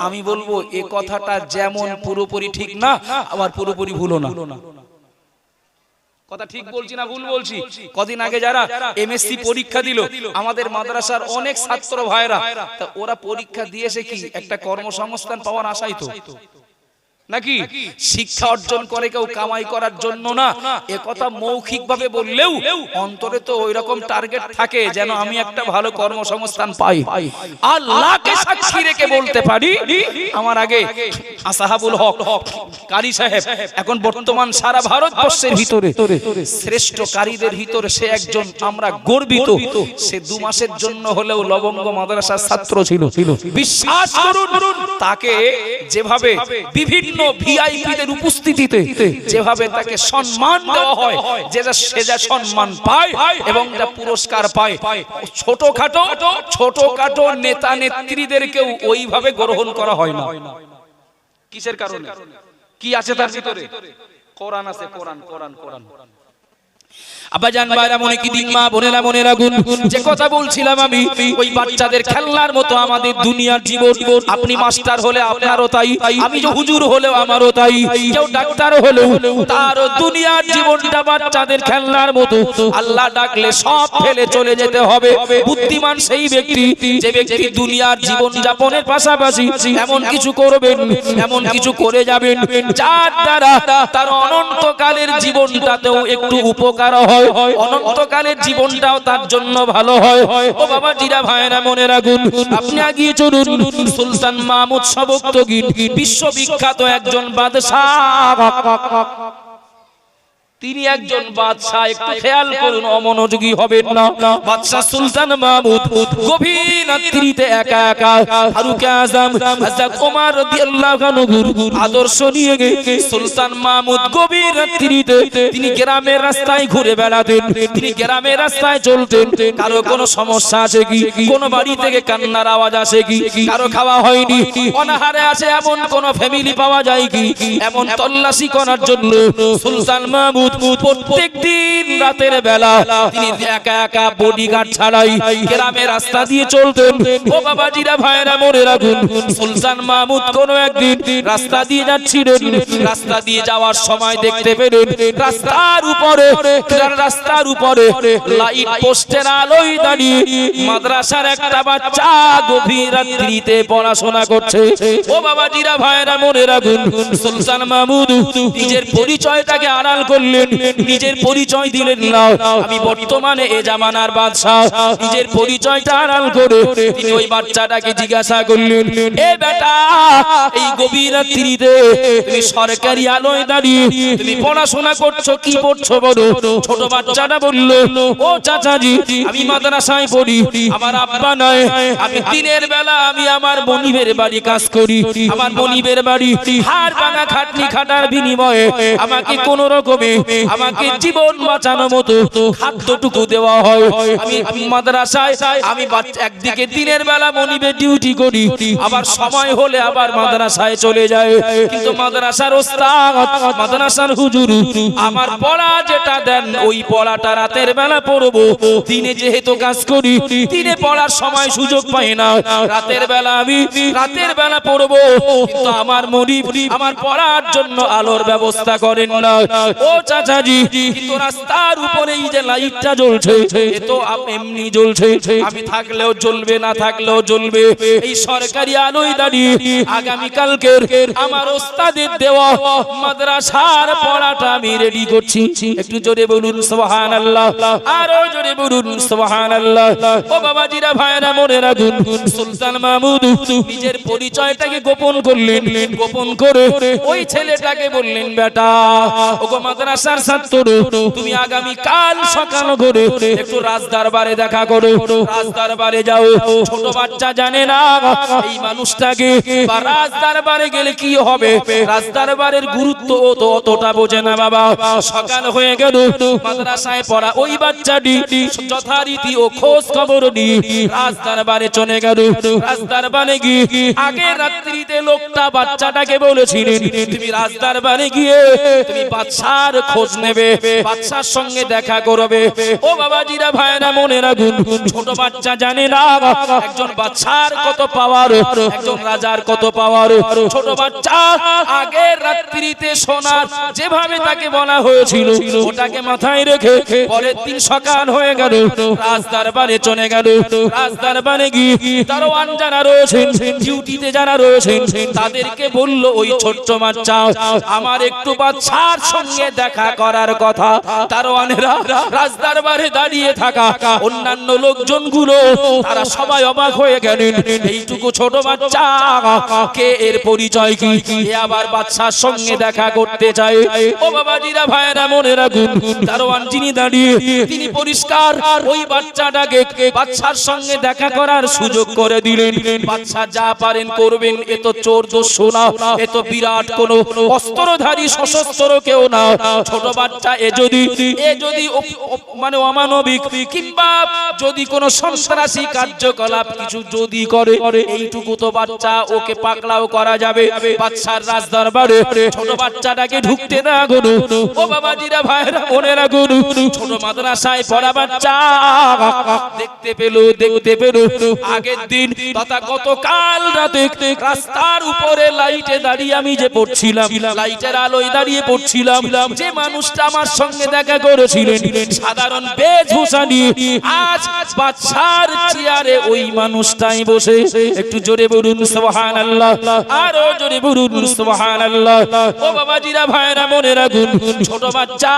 আমি বলবো এ কথাটা যেমন পুরোপুরি ঠিক না, আবার পুরোপুরি ভুলও না। কথা ঠিক বলছি না ভুল বলছি? কদিন আগে যারা এমএসসি পরীক্ষা দিল আমাদের মাদ্রাসার অনেক ছাত্র ভাইরা, তা ওরা পরীক্ষা দিয়েছে কি একটা কর্মসংস্থান পাওয়ার আশাই তো, নাকি শিক্ষা অর্জন করে কেউ কামাই করার জন্য না। এ কথা মৌখিক ভাবে বললেও অন্তরে তো ওই রকম টার্গেট থাকে যেন আমি একটা ভালো কর্মসংস্থান পাই। আল্লাহকে সাক্ষী রেখে বলতে পারি, আমার আগে আসাহাবুল হক কারি সাহেব এখন বর্তমান সারা ভারতবর্ষের ভিতরে শ্রেষ্ঠ কারীদের ভিতরে সে একজন, আমরা গর্বিত। সে 2 মাসের জন্য হলেও লবঙ্গ মাদ্রাসার ছাত্র ছিল। বিশ্বাস করুন তাকে যেভাবে বিভিন্ন ভিআইপিদের উপস্থিতিতে যেভাবে তাকে সম্মান দেওয়া হয়, সে যা সম্মান পায় এবং যা পুরস্কার পায়, ছোটখাটো নেতা নেত্রীদেরকেও ওইভাবে গ্রহণ করা হয় না। কিসের কারণে? কি আছে তার ভিতরে? কোরআন আছে, কোরআন। আব্বাজান ভাইরা মনে কি দিন, মা বোনেরা মনে রাখুন, যে কথা বলছিলাম আমি, ওই বাচ্চাদের খেলনার মতো আমাদের দুনিয়ার জীবন। আপনি মাস্টার হলে আপনারও তাই, আমি যে হুজুর হলেও আমারও তাই, কেউ ডাক্তার হলেও তারও দুনিয়ার জীবনটা বাচ্চাদের খেলনার মতো। আল্লাহ ডাকলে সব ফেলে চলে যেতে হবে। বুদ্ধিমান সেই ব্যক্তি যে ব্যক্তি দুনিয়ার জীবন যাপনের পাশাপাশি এমন কিছু করবেন, এমন কিছু করে যাবেন যার দ্বারা তার অনন্তকালের জীবনটাতেও একটু উপকার হয়, অনন্তকালের জীবনটাও তার জন্য ভালো হয়। ও বাবা জিরা ভাইরা মনে রাখুন, আপনি আগিয়ে চলুন। সুলতান মাহমুদ সবকতগীর বিশ্ববিখ্যাত একজন বাদশাহ, তিনি একজন বাদশাহ। একটু খেয়াল করুন, অমনোযোগী হবেন না। বাদশাহ সুলতান মাহমুদ গভীর রাত্রিতে একা ফারুক আযম হযরত ওমর রাদিয়াল্লাহু আনহুর আদর্শ নিয়ে সুলতান মাহমুদ গভীর রাত্রিতে তিনি গ্রামের রাস্তায় ঘুরে বেড়াতেন, তিনি গ্রামের রাস্তায় চলতেন। কারো কোনো সমস্যা আছে কি? কোন বাড়ি থেকে কান্নার আওয়াজ আসে কি? কারো খাওয়া হয়নি, অনাহারে আছে এমন কোন ফ্যামিলি পাওয়া যায় কি? এমন তল্লাশি করার জন্য সুলতান মাহমুদ মাহমুদ প্রত্যেক দিন রাতের বেলা তিনি একা একা বডিগার্ড ছাড়াই গ্রামের রাস্তা দিয়ে চলতেন। ও বাবাজিরা ভাইরা মনে রাখুন, সুলতান মাহমুদ কোনো একদিন রাস্তা দিয়ে যাচ্ছিলেন। রাস্তা দিয়ে যাওয়ার সময় দেখতে পেলেন রাস্তার উপরে লাইট পোস্টের আলোয় দাঁড়িয়ে মাদ্রাসার একটা বাচ্চা গভীর রাত্রিতে পড়াশোনা করছে। ও বাবাজিরা ভাইরা মনে রাখুন, সুলতান মাহমুদ নিজের পরিচয়টাকে আড়াল করলেন, নিজের পরিচয় দিলেন না আমি বর্তমানে এ জামানার বাদশা। নিজের পরিচয়টা আড়াল করে তিনি ওই বাচ্চাটাকে জিজ্ঞাসা করলেন, এ বেটা, এই গভীর রাত্রিতে তুমি সরকারি আলোয় দাঁড়িয়ে তুমি পড়াশোনা করছো, কি পড়ছো বলো? ছোট বাচ্চাটা বলল, ও চাচাজি, আমি মাদ্রাসায় পড়ি, আমার আব্বা নাই, আমি দিনের বেলা আমি আমার মনিবের বাড়ি কাজ করি। আমার মনিবের বাড়ি হাড় ভাঙা খাটনি খাটার বিনিময়ে আমাকে কোন রকমে আমাকে জীবন বাঁচানো মতো খাদ্যটুকু দেওয়া হয়। আমি মাদ্রাসায় আমি একদিকে দিনের বেলা মনিবের ডিউটি করি, আবার সময় হলে আবার মাদ্রাসায় চলে যায়। কিন্তু মাদ্রাসার ওস্তাদ, মাদ্রাসার হুজুর আমার পড়া যেটা দেন ওই পড়াটা রাতের বেলা পড়বো। দিনে যেহেতু কাজ করি, দিনে পড়ার সময় সুযোগ পাই না, রাতের বেলা পড়বো। কিন্তু আমার মনিব আমার পড়ার জন্য আলোর ব্যবস্থা করেন না। ও চাচাজি, কিন্তু রাস্তার উপরে এই যে লাইটটা জ্বলছে এ তো এমনি জ্বলছে, আমি থাকলেও জ্বলবে, না থাকলেও জ্বলবে। এই সরকারি আলোয় দাঁড়িয়ে আগামী কালকের আমার ওস্তাদের দেওয়া মাদ্রাসার পড়াটা আমি রেডি করছি। একটু জোরে বলুন সুবহানাল্লাহ, আরো জোরে বলুন সুবহানাল্লাহ। ও বাবাজিরা ভাইরা মনে রাখুন, সুলতান মাহমুদ নিজের পরিচয়টাকে গোপন করলেন। গোপন করে ওই ছেলেটাকে বললেন, বেটা, ওগো মাদ্রাসার ছাত্র, তুমি আগামী কাল সকাল করে একটু রাজদরবারে দেখা করো। রাজদরবারে যাও। ছোট বাচ্চা জানে না এই মানুষটাকে বা রাজদরবারে গেলে কি হবে, রাজদরবারের গুরুত্ব তো অতটা বোঝে না বাবা। সকাল হয়ে গেল, মাদ্রাসায় পড়া ওই বাচ্চাটি যথারীতি ও খোঁজ খবর নিয়ে রাজদরবারে চলে গেল। রাজদরবারে গিয়ে আগের রাত্রিতে লোকটা বাচ্চাটাকে বলেছিলেন, তুমি রাজদরবারে গিয়ে তুমি বাদশার খোঁজ নেবে, বাদশার সঙ্গে দেখা করবে। ও বাবাজিরা ভাইরা মনে রাখুন, ছোট বাচ্চা জানে না একজন বাদশার কত পাওয়ার, একজন রাজার কত পাওয়ার। ছোট বাচ্চা আগের রাত্রিতে শোনার যেভাবে তাকে বলা হয়েছিল ওটাকে মাথায় রেখে পরের দিন সকাল হয়ে গেল, রাজদরবারে চলে গেল। রাজদরবারে গিয়ে দারোয়ান যারা রয়েছেন, ডিউটিতে যারা রয়েছেন, তাদেরকে বলল, ওই ছোট্ট বাচ্চা আমার একটু বাদশার সঙ্গে দেখা করার কথা। দারোয়ানেরা রাজদরবারে দাঁড়িয়ে থাকা অন্যান্য লোকজনগুলো তারা সবাই অবাক হয়ে গেলেন, এইটুকু ছোট বাচ্চা কে, এর পরিচয় কি, এ আবার বাদশার সঙ্গে দেখা করতে চায়। ও বাবাজিরা ভাইরা মনে রাখুন, দারোয়ান যিনি দাঁড়িয়ে তিনি পরিষ্কার ওই বাচ্চাটাকে বাদশার সঙ্গে দেখা করার সুযোগ করে দিলেন। বাদশা যা পারেন করবেন, এ তো চোর দস্যু না, এ তো বিরাট কোন অস্ত্রধারী সশস্ত্র কেউ না। ছোট বাচ্চা এ যদি মানে অমানবিক কিংবা যদি কোনো সন্ত্রাসী কার্যকলাপ কিছু যদি করে, এইটুকু তো বাচ্চা, ওকে পাকড়াও করা যাবে। বাদশার রাজদরবারে ছোট বাচ্চাটাকে ঢুকতে না গুরু। ও বাবাজিরা ভাইরা মনে রাখুন, ছোট মাদ্রাসায় পড়া বাচ্চা দেখতে পেল আগের দিন তথা গতকাল রাতে রাস্তার উপরে লাইটে দাঁড়িয়ে আমি যে পড়ছিলাম, লাইটের আলোয় দাঁড়িয়ে পড়ছিলাম, যে মানুষটা আমার সঙ্গে দেখা করেছিলেন সাধারণ বেশভূষা নিয়ে, আজ বাদশার চেয়ারে ওই মানুষটাই বসে। একটু জোরে বলুন সুবহানাল্লাহ, আরো জোরে বলুন সুবহানাল্লাহ। ও বাবাজিরা ভাইরা মনে রাখুন, ছোট বাচ্চা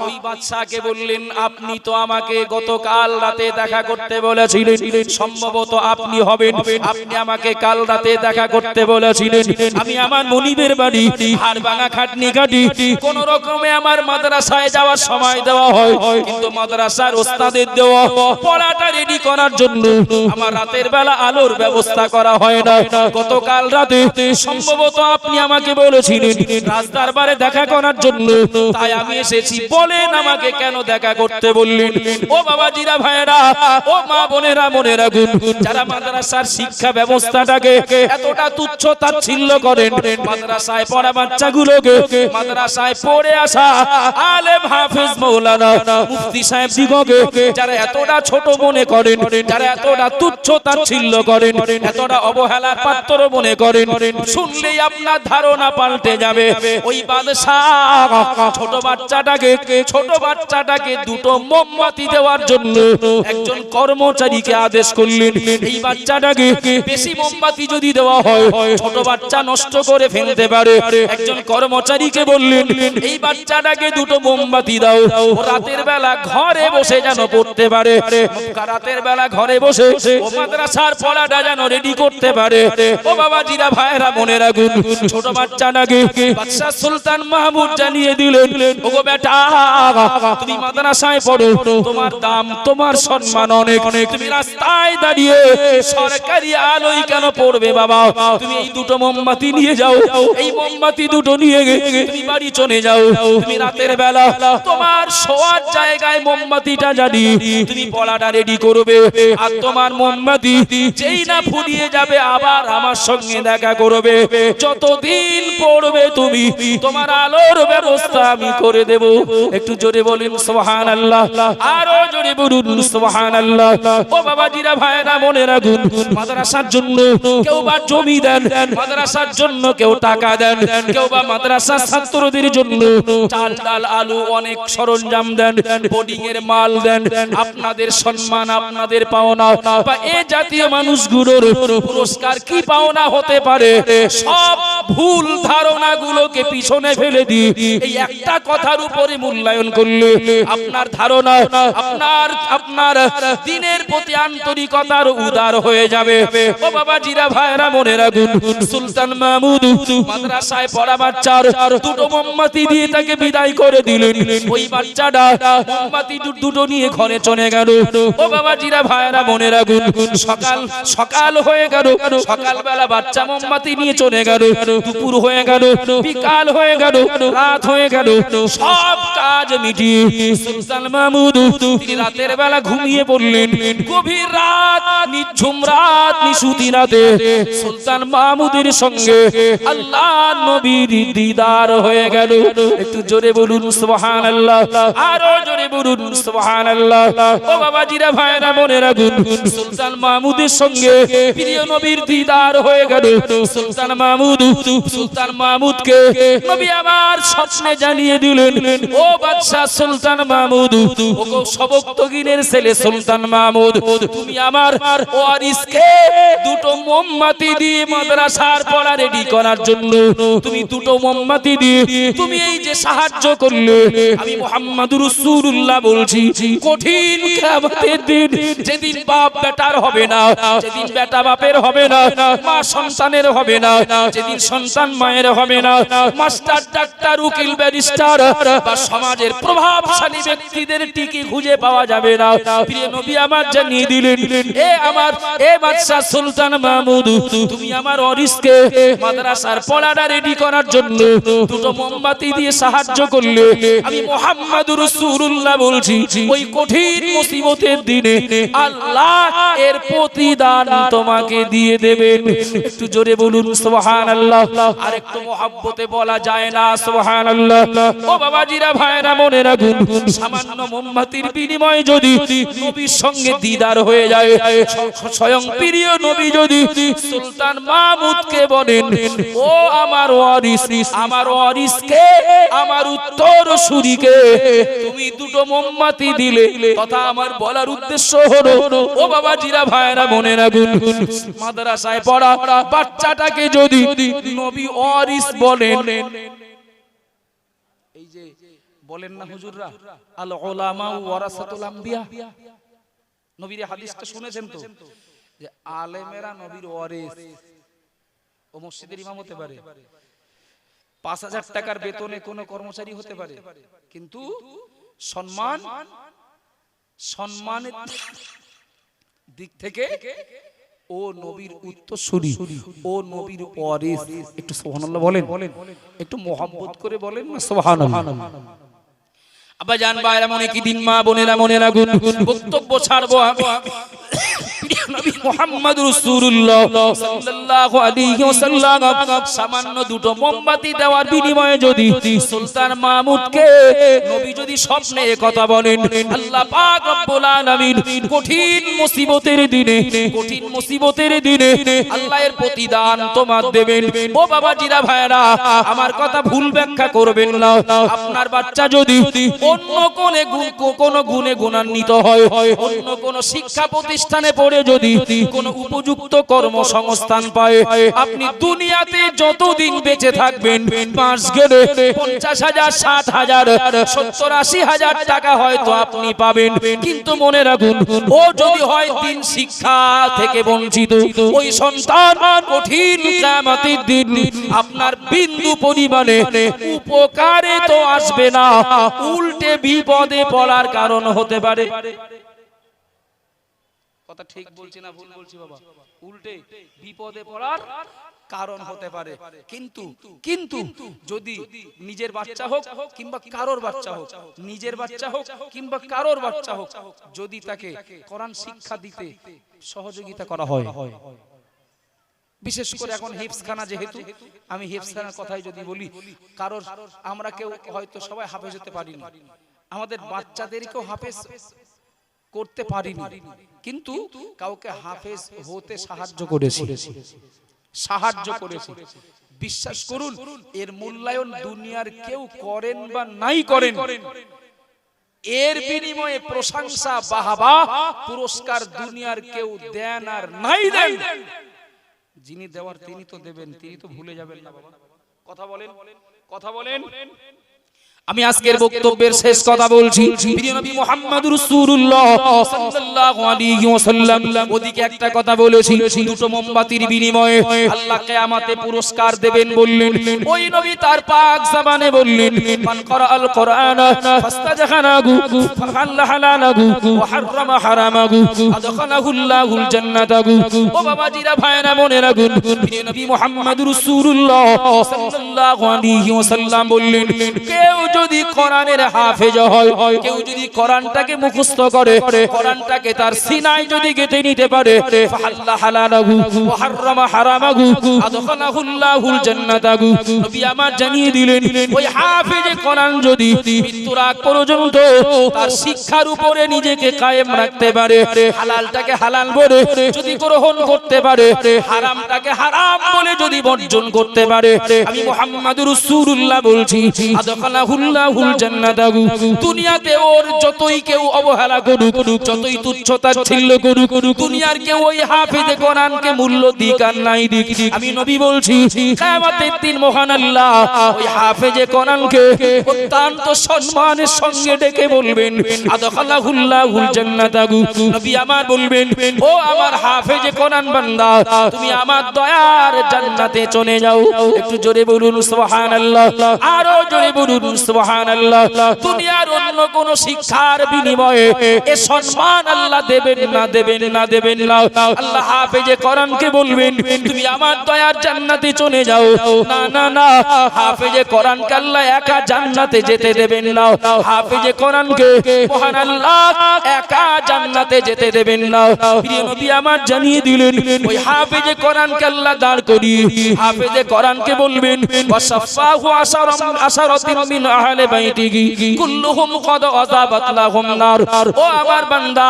ওই বাদশাকে বললেন, আপনি তো আমাকে গতকাল রাতে দেখা করতে বলেছিলেন, সম্ভবত আপনি হবেন, আপনি আমাকে কাল রাতে দেখা করতে বলেছিলেন। আমি আমার মনিবের বাড়ি হাড় ভাঙা খাটনি কাটি কোন রকমে আমার মাদ্রাসায় যাওয়ার সময় দেওয়া হয়, কিন্তু মাদ্রাসার ওস্তাদের দেওয়া পড়াটা রেডি করার জন্য আমার রাতের বেলা আলোর ব্যবস্থা করা হয় না। গতকাল রাতে সম্ভবত আপনি আমাকে বলেছিলেন রাজদরবারে দেখা করার জন্য, তাই আমি এসেছি। বলেন আমাকে কেন দেখা করতে বললেন? ও বাবাজিরা ভাইরা, ও মা বোনেরা মনে রাখুন, যারা মাদ্রাসার শিক্ষা ব্যবস্থাটাকে এতটা তুচ্ছ তাচ্ছিল্য করেন, মাদ্রাসায় পড়া বাচ্চাগুলোকে মাদ্রাসায় পড়ে আসা আলেম হাফেজ মাওলানা মুফতি সাহেব দিগকে যারা এতটা ছোট মনে করেন, যারা এতটা তুচ্ছ তাচ্ছিল্য করেন, এতটা অবহেলার পাত্র মনে করেন, শুনলেই আপনার ধারণা পাল্টে যাবে। ওই বাদশাহ ছোট বাচ্চাটাকে দুটো মোমবাতি দেওয়ার জন্য একজন কর্মচারীকে আদেশ করলেন। এই বাচ্চাটাকে বেশি মোমবাতি যদি দেওয়া হয় ছোট বাচ্চা নষ্ট করে ফেলতে পারে। একজন কর্মচারীকে বললেন এই বাচ্চাটাকে দুটো মোমবাতি দাও, রাতের বেলা ঘরে বসে যেন পড়তে পারে, রাতের বেলা ঘরে বসে ও মাদ্রাসার পড়াটা যেন রেডি করতে পারে। ও বাবাজিরা ভাইরা মনে রাখুন, ছোট বাচ্চাটাকে বাদশা সুলতান মাহমুদ জানিয়ে দিলেন, ওগো বেটা তুমি মাদ্রাসায় পড়ো, তোমার দাম তোমার সম্মান অনেক, তুমি রাস্তায় দাঁড়িয়ে সরকারি আলোয় কেন পড়বে বাবা, তুমি এই দুটো মোমবাতি নিয়ে যাও, এই মোমবাতি দুটো নিয়ে তুমি বাড়ি চলে যাও। তুমি রাতের বেলা তোমার শোয়ার জায়গায় মোমবাতিটা জ্বালিয়ে তুমি পড়াটা রেডি করবে, আর তোমার মোমবাতি যেই না ফুরিয়ে যাবে আবার আমার সঙ্গে দেখা করবে। যতদিন পড়বে তুমি তোমার আলোর ব্যবস্থা আমি করে দেব। একটু জোরে বলুন সুবহানাল্লাহ, আরো জোরে বলুন সুবহানাল্লাহ। ও বাবাজিরা ভাইরা মনে রাখুন, মাদ্রাসার জন্য কেউ বা জমি দেন, মাদ্রাসার জন্য কেউ টাকা দেন, কেউ বা মাদ্রাসার ছাত্রদের জন্য চাল ডাল আলু অনেক সরঞ্জাম দেন, বোর্ডিং এর মাল দেন। আপনাদের সম্মান আপনাদের পাওনা বা এ জাতীয় মানুষগুলোর পুরস্কার কি পাওনা হতে পারে, সব ভুল ধারণাগুলোকে পিছনে ফেলে দিয়ে এই একটা কথার উপরে মূল্যায়ন করলে আপনার ধারণা আপনার দিনের প্রতি আন্তরিকতার উদার হয়ে যাবে। ও বাবাজিরা ভাইরা মনে রাখুন, সুলতান মাহমুদ মাদ্রাসায় পড়া বাচ্চার দুটো মোমবাতি দিয়ে তাকে বিদায় করে দিলেন। ওই বাচ্চাটা মোমবাতি দুটো নিয়ে ঘরে চলে গেল। ও বাবাজিরা ভাইরা মনে রাখুন, সকাল হয়ে গেল, সকালবেলা বাচ্চা মোমবাতি নিয়ে চলে গেল, দুপুর হয়ে গেল, বিকাল হয়ে গেল, রাত হয়ে গেল, সব কাজ মিটিয়ে সুলতান মাহমুদ তিনি রাতের বেলা ঘুমিয়ে পড়লেন। গভীর রাত, নিঝুম রাত, নিশুতি রাতে সুলতান মাহমুদের সঙ্গে আল্লাহ নবীর দিদার হয়ে গেল। একটু জোরে বলুন সুবহানাল্লাহ, আরো জোরে বলুন সুবহানাল্লাহ। ও বাবাজিরা ভাইরা মনে রাখুন, সুলতান মাহমুদের সঙ্গে প্রিয় নবীর দিদার হয়ে গেল। সুলতান মাহমুদকে নবী আমার স্বপ্নে জানিয়ে দিলেন, ও বাদশা সুলতান মাহমুদ, ও সবক্তগিনের ছেলে সুলতান মাহমুদ, তুমি আমার ওয়ারিসকে দুটো মোমবাতি দিয়ে মাদ্রাসার পড়া রেডি করার জন্য তুমি দুটো মোমবাতি দিয়ে তুমি এই যে সাহায্য করলে, আমি মুহাম্মাদুর রাসূলুল্লাহ বলছি, কঠিন কিয়ামতের দিন যেদিন বাপ বেটার হবে না, যেদিন বেটা বাপের হবে না, মা সন্তানের হবে না, যেদিন সন্তান মায়ের হবে না, মাস্টার ডাক্তার উকিল ব্যারিস্টার বা সমাজের প্রভাবশালী ব্যক্তিদের টিকি খুঁজে পাওয়া যাবে না। প্রিয় নবী আমার জানিয়ে দিলেন, এ বাদশা সুলতান মাহমুদ, তুমি আমার ওয়ারিসকে মাদ্রাসার পড়াটা রেডি করার জন্য দুটো মোমবাতি দিয়ে সাহায্য করলে, আমি মুহাম্মাদুর রাসূলুল্লাহ বলছি, ওই কঠিন মুসিবতের দিনে আল্লাহ এর প্রতিদান তোমাকে দিয়ে দেবেন। একটু জোরে বলুন সুবহানাল্লাহ, আর একটু মহব্বতে বলা যায় না সুবহানাল্লাহ। ও বাবাজিরা ভাইরা মনে রাখুন, সামান্য মোমবাতির বিনিময়ে যদি নবীর সঙ্গে দিদার হয়ে যায়, স্বয়ং প্রিয় নবী যদি সুলতান মাহমুদকে বলেন, ও আমার ওয়ারিস, আমার ওয়ারিসকে, আমার উত্তরসূরিকে তুমি দুটো মোমবাতি দিলে, কথা আমার বলার উদ্দেশ্য হলো, ও বাবাজিরা ভাইরা মনে রাখুন, মাদ্রাসায় পড়া বাচ্চাটাকে যদি নবী ওয়ারিস বলেন, এই যে বলেন না হুজুররা, আল উলামা ওয়ারাসাতুল আম্বিয়া, নবীর হাদিসটা শুনেছেন তো, যে আলেমেরা নবীর ওয়ারিস। ও মসজিদের ইমাম হতে পারে, ৫,০০০ টাকার বেতনে কোনো কর্মচারী হতে পারে, কিন্তু সম্মানের দিক থেকে ও নবীর উত্তরসূরি, ও নবীর ওয়ারিস। একটু সুবহানাল্লাহ বলেন, একটু মোহাম্মত করে বলেন না সুবহানাল্লাহ। আব্বা জান ভাইরা মনে কি দিন, মা বোনেরা মনে রাখুন, বক্তব্য ছাড়বো আমি। নবী মুহাম্মদ রাসূলুল্লাহ সাল্লাল্লাহু আলাইহি ওয়াসাল্লাম সামান্য দুটো মোমবাতি দেওয়ার বিনিময়ে যদি সুলতান মাহমুদকে নবী যদি স্বপ্নে কথা বলেন, আল্লাহ পাক রব্বুল আলামিন কঠিন মুসিবতের দিনে আল্লাহ এর প্রতিদান তোমার দেবেন। ও বাবাজিরা ভাইরা, আমার কথা ভুল ব্যাখ্যা করবেন না। আপনার বাচ্চা যদি অন্য কোনো গুণে গুণান্বিত হয়, অন্য কোন শিক্ষা প্রতিষ্ঠানে পড়ে যদি কোন উপযুক্ত কর্মসংস্থান পায়, আপনি দুনিয়াতে যতদিন বেঁচে থাকবেন মাস গেলে 50,000, 60,000, 70-80,000 টাকা হয়তো আপনি পাবেন। কিন্তু মনে রাখুন, ও যদি হয় দিন শিক্ষা থেকে বঞ্চিত, ওই সন্তান কঠিন কিয়ামতের দিন আপনার বিন্দু পরিমাণে উপকারে তো আসবে না, উল্টে বিপদে পড়ার কারণ হতে পারে। কথা ঠিক বলছি না ভুল বলছি বাবা? উল্টে বিপদে পড়ার কারণ হতে পারে। কিন্তু যদি নিজের বাচ্চা হোক কিংবা কারোর বাচ্চা হোক, নিজের বাচ্চা হোক কিংবা কারোর বাচ্চা হোক, যদি তাকে কোরআন শিক্ষা দিতে সহযোগিতা করা হয়, বিশেষ করে এখন হিফজখানা, যেহেতু আমি হিফজখানার কথাই যদি বলি, কারোর আমরা কেউ হয়তো সবাই হাফেজ হতে পারিনি, আমাদের বাচ্চাদেরকেও হাফেজ করতে পারিনি, কিন্তু কাউকে হাফেজ হতে সাহায্য করেছি। বিশ্বাস করুন, এর মূল্যায়ন দুনিয়ার কেউ করেন বা নাই করেন, এর বিনিময়ে প্রশংসা, বাহবা, পুরস্কার দুনিয়ার কেউ দেন আর নাই দেন, যিনি দেওয়ার তিনি তো দেবেন, তিনি তো ভুলে যাবেন না বাবা। কথা বলেন। আমি আজকের বক্তব্যের শেষ কথা বলছি। প্রিয় নবী মুহাম্মদ রাসূলুল্লাহ সাল্লাল্লাহু আলাইহি ওয়াসাল্লাম ওদিকে একটা কথা বলেছি, দুটো মোমবাতির বিনিময়ে আল্লাহ কিয়ামতে পুরস্কার দেবেন বললেন। ওই নবী তার পাক জবানে বললেন, মান করাআল কোরআন ফাস্তাজহানাহু ফাহাল্লা হালালাহু ওয়া হাররামা হারামাহু আদখালাহুল্লাহুল জান্নাতাহু। ও বাবাজিরা ভাইরা, মনে রাখুন, প্রিয় নবী মুহাম্মদ রাসূলুল্লাহ সাল্লাল্লাহু আলাইহি ওয়াসাল্লাম বললেন, কেউ যদি কোরআনের হাফেজ হয়, কেউ যদি কোরআনটাকে মুখস্থ করে, কোরআনটাকে তার সিনায় যদি গেঁথে নিতে পারে, ফাহাল্লা হালালাহু ওয়া হাররামা হারামাহু আদখালাহুল্লাহুল জান্নাতাহু। নবী আমার জানিয়ে দিলেন, ওই হাফেজে কোরআন যদি মৃত্যুর আগ পর্যন্ত তার শিক্ষার উপরে নিজেকে কায়েম রাখতে পারে, হালালটাকে হালাল বলে যদি গ্রহণ করতে পারে, হারামটাকে হারাম বলে যদি বর্জন করতে পারে, আমি মুহাম্মদ রাসূলুল্লাহ বলছি, আদখালাহুল্লাহুল জান্নাতাহু। দুনিয়াতে ওর যতই কেউ অবহেলা করুক, যতই তুচ্ছ-তাচ্ছিল্য করুক, দুনিয়ার কেউ ওই হাফেজে কোরআনকে মূল্য দিক আর নাই দিক, আমি নবী বলছি, কিয়ামতের দিন মহান আল্লাহ ওই হাফেজে কোরআনকে অত্যন্ত সম্মানের সঙ্গে ডেকে বলবেন, আদখালাহুল্লাহুল জান্নাতাহু। নবী আমার বলবেন, ও আমার হাফেজে কোরআন বান্দা, তুমি আমার দয়ার জান্নাতে চলে যাও। একটু জোরে বলুন সুবহানাল্লাহ, আরো জোরে বলুন সুবহানাল্লাহ। দুনিয়ার অন্য কোন শিক্ষার বিনিময়ে এ সম্মান আল্লাহ দেবেন না। আল্লাহ হাফেজে কোরআনকে বলবেন, তুমি আমার দয়ার জান্নাতে চলে যাও। না, হাফেজে কোরআনকে আল্লাহ একা জান্নাতে যেতে দেবেন না। হাফেজে কোরআনকে মহান আল্লাহ একা জান্নাতে যেতে দেবেন না। প্রিয় নবী আমার জানিয়ে দিলেন, ওই হাফেজে কোরআনকে আল্লাহ দাঁড় করিয়ে হাফেজে কোরআনকে বলবেন, ওয়াসাফাহু আশারাতিন মিন আহলে বাইতিহি কুল্লুহুম কদ আযাবাত লাহুম নার। ও আমার বান্দা,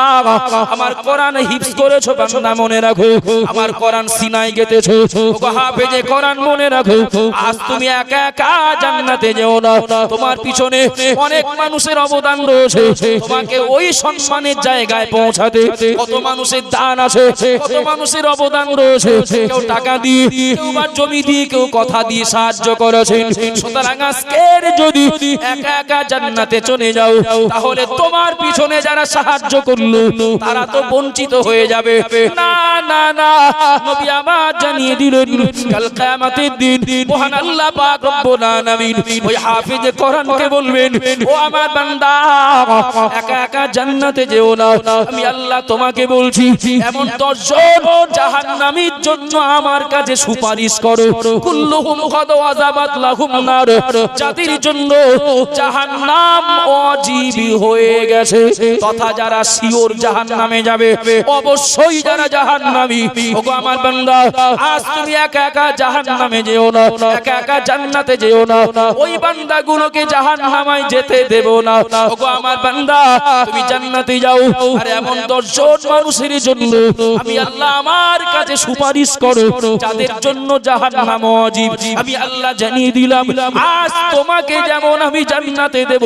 আমার কোরআন হিফজ করেছো বান্দা, মনে রাখো, আমার কোরআন সিনায় গেঁথেছো। ও হাফেজে কোরআন, মনে রাখো, আজ তুমি একা একা জান্নাতে যেও না, তোমার পিছনে অনেক মানুষের অবদান রয়েছে তোমাকে ওই সম্মানের জায়গায় পৌঁছাতে। কত মানুষের দান আছে, কত মানুষের অবদান রয়েছে, কেউ টাকা দিয়ে, কেউ বা জমি দিয়ে, কেউ কথা দিয়ে সাহায্য করেছেন। সুতরাং আজকের যদি একা একা জান্নাতে চলে যাও, তাহলে তোমার পিছনে যারা সাহায্য করলো তারা তো বঞ্চিত হয়ে যাবে। না, নবী আমার জানিয়ে দিলেন, কাল কিয়ামতের দিন মহান আল্লাহ পাক রব্বুল আলামিন ওই হাফেজে কোরআনকে বলবেন, ও আমার বান্দা, একা একা জান্নাতে যেও না, আমি আল্লাহ তোমাকে বলছি, এমন 10 জন জাহান্নামীর জন্য আমার কাছে সুপারিশ করো। কুল্লুহুম কদ আযাবাত লাহুম নার, যাদের জন্য জাহান্নাম ওয়াজিব হয়ে গেছে। তথা যারা শিওর জাহান্নামে যাবে, অবশ্যই যারা জাহান্নামী, ওগো আমার বান্দা, আজ তুমি একা একা জাহান্নামে যেও না, একা একা জান্নাতে যেও না, ওই বান্দাগুলোকে জাহান্নামায় যেতে দেব না। ওগো আমার বান্দা, তুমি জান্নাতে যাও। আর এমন 10 জন মানুষের জন্য আমি আল্লাহ আমার কাছে সুপারিশ করো, যাদের জন্য জাহান্নাম ওয়াজিব। আমি আল্লাহ জানিয়ে দিলাম, আজ তোমাকে যেমন আমি জান্নাতে দেব,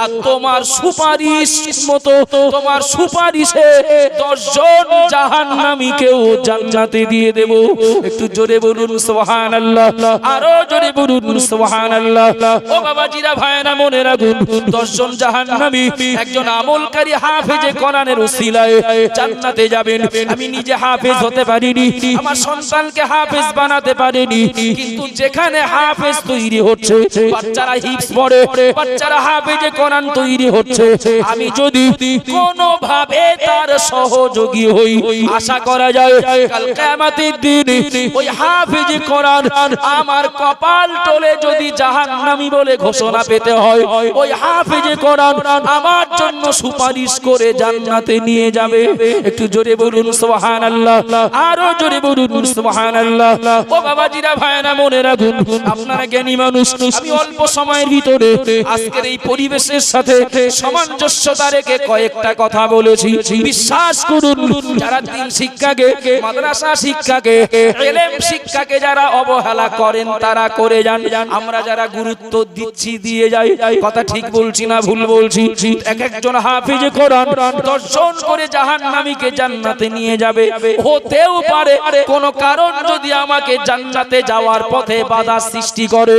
আর তোমার সুপারিশ মতো, তোমার সুপারিশে 10 জন জাহান্নামীকেও জান্নাতে দিয়ে দেব। একটু জোরে বলুন সুবহানাল্লাহ, আরো জোরে বলুন সুবহানাল্লাহ। ও বাবাজিরা, ভাইরা, মনে রাখুন, 10 জন জাহান্নামী একজন আমলকারী হাফেজে কোরআনের উসিলায় জান্নাতে যাবেন। আমি নিজে হাফেজ হতে পারিনি, আমার সন্তানকে হাফেজ বানাতে পারিনি, কিন্তু যেখানে হাফেজ তৈরি হচ্ছে, বাচ্চারা হিফজ পড়ে, বাচ্চারা হাফেজে কোরআন তৈরি হচ্ছে, আমি যদি কোনো ভাবে তার সহযোগী হই, আশা করা যায় কাল কিয়ামতের দিন ওই হাফেজে কোরআন আমার কপাল তলে যদি জাহান্নামী বলে ঘোষণা পেতে হয়, ওই হাফেজে কোরআন আমার জন্য সুপারিশ করে জান্নাতে নিয়ে যাবে। একটু জোরে বলুন সুবহানাল্লাহ, আরো জোরে বলুন সুবহানাল্লাহ। ও বাবাজিরা, ভাইরা, মনে রাখুন, আপনারা জ্ঞানী মানুষ। আমি অল্প সময়ের ভিতরে আজকের এই পরিবেশের সাথে সামঞ্জস্যতা রেখে কয়েকটা কথা বলেছি। বিশ্বাস করুন, যারা দ্বীন শিক্ষাকে, মাদ্রাসা শিক্ষাকে, ইলম শিক্ষাকে যারা অবহেলা করেন, তারা করে যান। আমরা যারা গুরুত্ব দিচ্ছি, দিয়ে যাই। কথা ঠিক বলছি না ভুল বলছি? এক একজন হাফেজে কোরআন 10 জন করে জাহান্নামীকে জান্নাতে নিয়ে যাবে। হতেও পারে কোন কারণ যদি আমাকে জান্নাতে যাওয়ার পথে বাধা সৃষ্টি করে,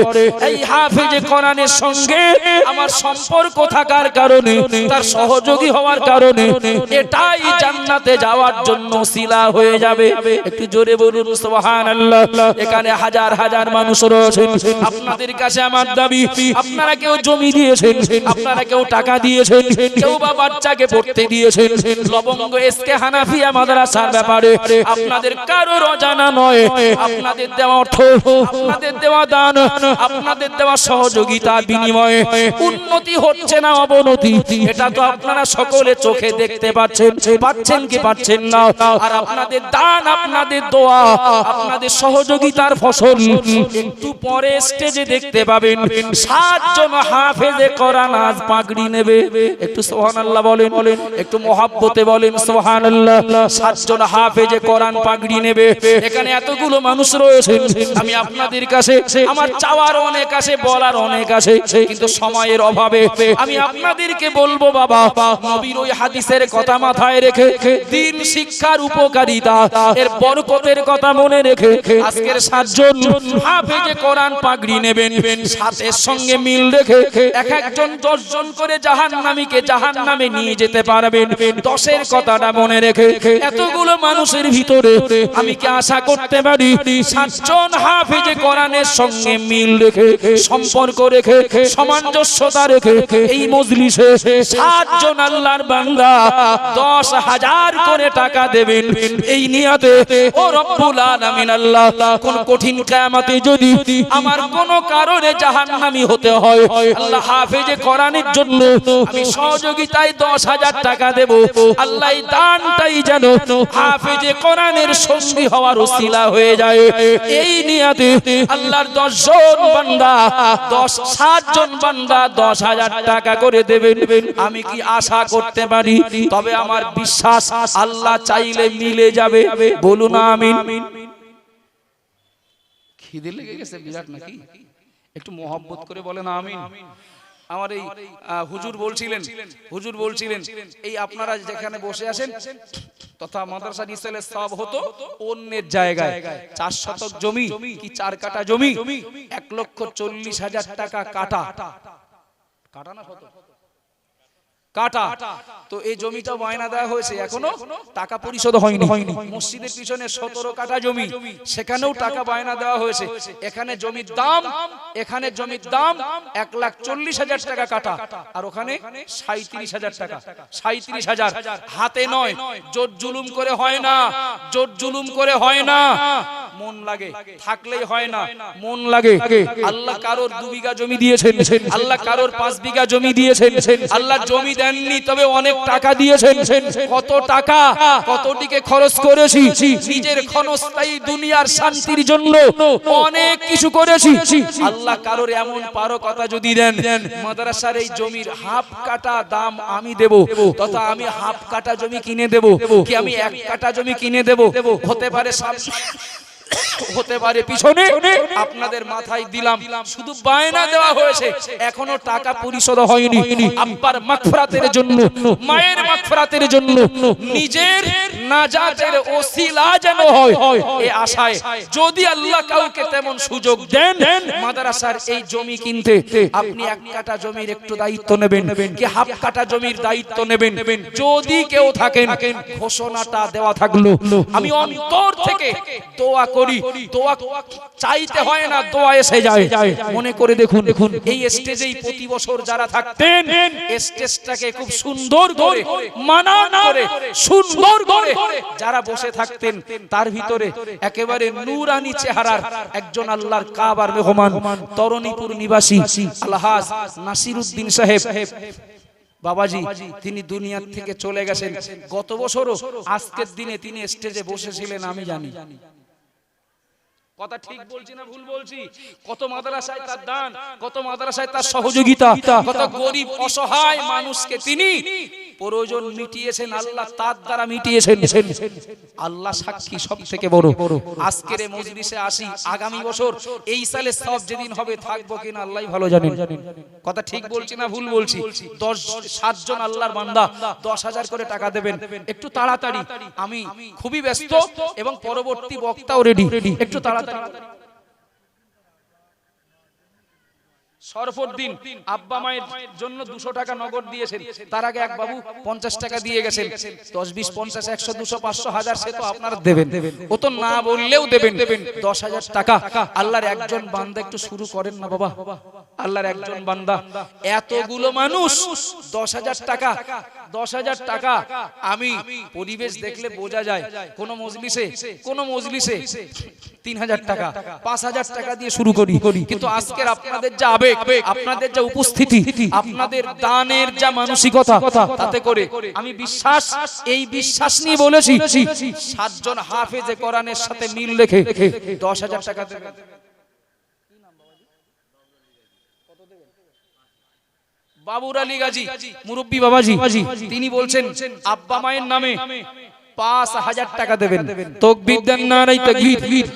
এই হাফেজে কোরআনের সঙ্গে আমার সম্পর্ক থাকার কারণে, তার সহযোগী হওয়ার কারণে, এটাই জান্নাতে যাওয়ার জন্য ওসিলা হয়ে যাবে। একটু জোরে বলুন সুবহানাল্লাহ। এখানে হাজার হাজার মানুষ রয়েছেন। আপনাদের কাছে আমার দাবি, আপনারা কেউ জমি দিয়েছেন, আপনারা কেউ টাকা দিয়েছেন, কেউ বা বাচ্চাকে পড়তে দিয়েছেন। লবঙ্গ এসকে হানাফিয়া মাদ্রাসার ব্যাপারে আপনাদের কারোর অজানা নয়। আপনাদের দেওয়া অর্থ, আপনাদের দেওয়া দান, আপনাদের দেওয়া সহযোগিতার বিনিময়ে উন্নতি হচ্ছে না অবনতি, এটা তো আপনারা সকলে চোখে দেখতে পাচ্ছেন। পাচ্ছেন কি পাচ্ছেন না? আর আপনাদের দান, আপনাদের দোয়া, আপনাদের সহযোগিতার ফসল একটু পরে স্টেজে দেখতে পাবেন। 7 জন হাফেজে কোরআন আজ পাগড়ি নেবে। একটু সুবহানাল্লাহ বলেন, একটু মহব্বতে বলেন সুবহানাল্লাহ। 7 জন হাফেজে কোরআন পাগড়ি নেবে। এখানে এতগুলো মানুষ রয়েছেন। আমি আপনাদের কাছে, আমার চাওয়ার অনেক আছে, বলার অনেক আছে, কিন্তু সময়ের অভাবে আমি আপনাদেরকে বলবো, বাবা, নবীর ওই হাদিসের কথা মাথায় রেখে, দ্বীন শিক্ষার উপকারিতা, এর বরকতের কথা মনে রেখে, আজকের 7 জন হাফেজে কোরআন পাগড়ি নেবেন। সাথের সঙ্গে মিল রেখে এক একজন 10 জন করে জাহান্নামীকে জাহান্নামে নিয়ে যেতে পারবেন। 10-এর কথাটা মনে রেখে এতগুলো মানুষের ভিতরে আমি কি আশা করতে পারি 7 জন হাফেজে কোরআনের সঙ্গে মিল রেখে, সম্পর্ক রেখে, সামঞ্জস্যতা রেখে এই মজলিসে 7 জন আল্লাহর বান্দা 10,000 করে টাকা দেবেন এই নিয়তে। ও রব্বুল আলামিন আল্লাহ, কোন কঠিন কিয়ামতে যদি আমার কোন কারণে জাহান্নামী হতে হয়, আল্লাহ হাফেজে কোরআনের জন্য আমি সহযোগিতায় 10,000 টাকা দেব। আল্লাহ এই দানটাই যেন হাফেজে কোরআনের সঙ্গী হওয়ার ওসিলা হয়ে যায়। এই নিয়তে আল্লাহর 10 জন বান্দা, 7 জন বান্দা 10,000 টাকা করে দেবেন। আমি কি আশা করতে পারি? তবে আমার বিশ্বাস, আল্লাহ চাইলে মিলে যাবে। বলুন আমিন। খিদে লেগে গেছে বিরাট নাকি? একটু মহব্বত করে বলেন আমিন। আমার এই হুজুর বলছিলেন এই আপনারা যেখানে বসে আছেন, তথা মাদ্রাসা ইসলামের সব হতো অন্যের জায়গায় 4 শতক জমি কি 4 কাঠা জমি, 1,40,000 টাকা কাটা না কত কাটা। তো এই জমিটা বায়না দেওয়া হয়েছে, এখনো টাকা পরিশোধ হয়নি। মসজিদের পিছনে 17 কাঠা জমি, সেখানেও টাকা বায়না দেওয়া হয়েছে। এখানে জমির দাম 1,40,000 টাকা কাটা, আর ওখানে 37,000 টাকা। 37,000 হাতে নয়, জোর জুলুম করে হয় না, মন লাগে, থাকলেই হয় না, মন লাগে। আল্লাহ কারোর 2 বিঘা জমি দিয়েছেন, আল্লাহ কারোর 5 বিঘা জমি দিয়েছেন, আল্লাহ জমি দেননি তবে অনেক টাকা দিয়েছেন। কত টাকা, কত দিকে খরচ করেছি, নিজের ক্ষণস্থায়ী দুনিয়ার শান্তির জন্য অনেক কিছু করেছি। আল্লাহ কারোর এমন পারো কথা যদি দেন, মাদ্রাসার এই জমির হাফ কাটা দাম আমি দেব, তথা আমি হাফ কাটা জমি কিনে দেব, কি আমি 1 কাটা জমি কিনে দেব, হতে পারে হতে পারে পিছনে, আপনাদের মাথায় দিলাম। শুধু বায়না দেওয়া হয়েছে, এখনো টাকা পরিশোধ হয়নি। আব্বার মাগফিরাতের জন্য, মায়ের মাগফিরাতের জন্য, নিজের নাজাতের ওসিলা যেন হয় এই আশায়, যদি আল্লাহ কাউকে তেমন সুযোগ দেন মাদ্রাসার এই জমি কিনতে, আপনি 1 কাটা জমির একটু দায়িত্ব নেবেন, কি হাফ কাটা জমির দায়িত্ব নেবেন। যদি কেউ থাকেন, ঘোষণাটা দেওয়া থাকলো, আমি অন্তর থেকে দোয়া করি, দোয়া চাইতে হয় না, দোয়া এসে যায়। মনে করে দেখুন, এই স্টেজেই প্রতি বছর যারা থাকতেন, স্টেজটাকে খুব সুন্দর করে মানান করে, সুন্দর করে যারা বসে থাকতেন, তার ভিতরে একেবারে নূরানি চেহারার একজন আল্লাহর কাবার মেহমান, তরণীপুর নিবাসী আলহাজ নাসিরউদ্দিন সাহেব বাবাজি, তিনি দুনিয়া থেকে চলে গেছেন। গত বছরও আজকের দিনে তিনি স্টেজে বসেছিলেন, আমি জানি। কথা ঠিক বলছি না ভুল বলছি? কত মাদ্রাসায় তার দান, কত মাদ্রাসায় তার সহযোগিতা, কত গরিব অসহায় মানুষকে তিনি প্রয়োজন মিটিয়েছেন, আল্লাহ তার দ্বারা মিটিয়েছেন। আল্লাহ সাক্ষী, সব থেকে বড়। আজকের এই মজলিসে আসি, আগামী বছর এই সালে সব যেদিন হবে থাকবো কিনা আল্লাহই ভালো জানেন। কথা ঠিক বলছি না ভুল বলছি? 7 জন আল্লাহর বান্দা 10,000 করে টাকা দেবেন। একটু তাড়াতাড়ি, আমি খুবই ব্যস্ত এবং পরবর্তী বক্তাও রেডি, একটু তাড়াতাড়ি। সরফুদ্দিন আব্বা মায়ের জন্য 200 টাকা নগদ দিয়েছেন, তার আগে এক বাবু 50 টাকা দিয়ে গেছেন। 10, 20, 50, 100, 200, 500, 1000 সে তো আপনারা দেবেন, ও তো না বললেও দেবেন। 10,000 টাকা আল্লাহর একজন বান্দা, একটু শুরু করেন না বাবা। আল্লাহর একজন বান্দা, এতগুলো মানুষ 10,000 টাকা, 10,000 টাকা। আমি পরিবেশ দেখলে বোঝা যায় কোন মজলিসে 3,000 টাকা, 5,000 টাকা দিয়ে শুরু করি, কিন্তু আজকের আপনাদের যা আবেগ, আপনাদের যা উপস্থিতি, আপনাদের দানের যা মানসিকতা, তাতে করে আমি বিশ্বাস, এই বিশ্বাস নিয়ে বলেছি, 7 জন হাফেজে কোরআনের সাথে মিল রেখে 10,000 টাকা দেবেন। বাবুর আলী গাজী মুরব্বী বাবাজি, তিনি বলছেন আব্বা মায়ের নামে 5,000 টাকা দেবেন। তাকবীর দেন, নারায়ে তাকবীর।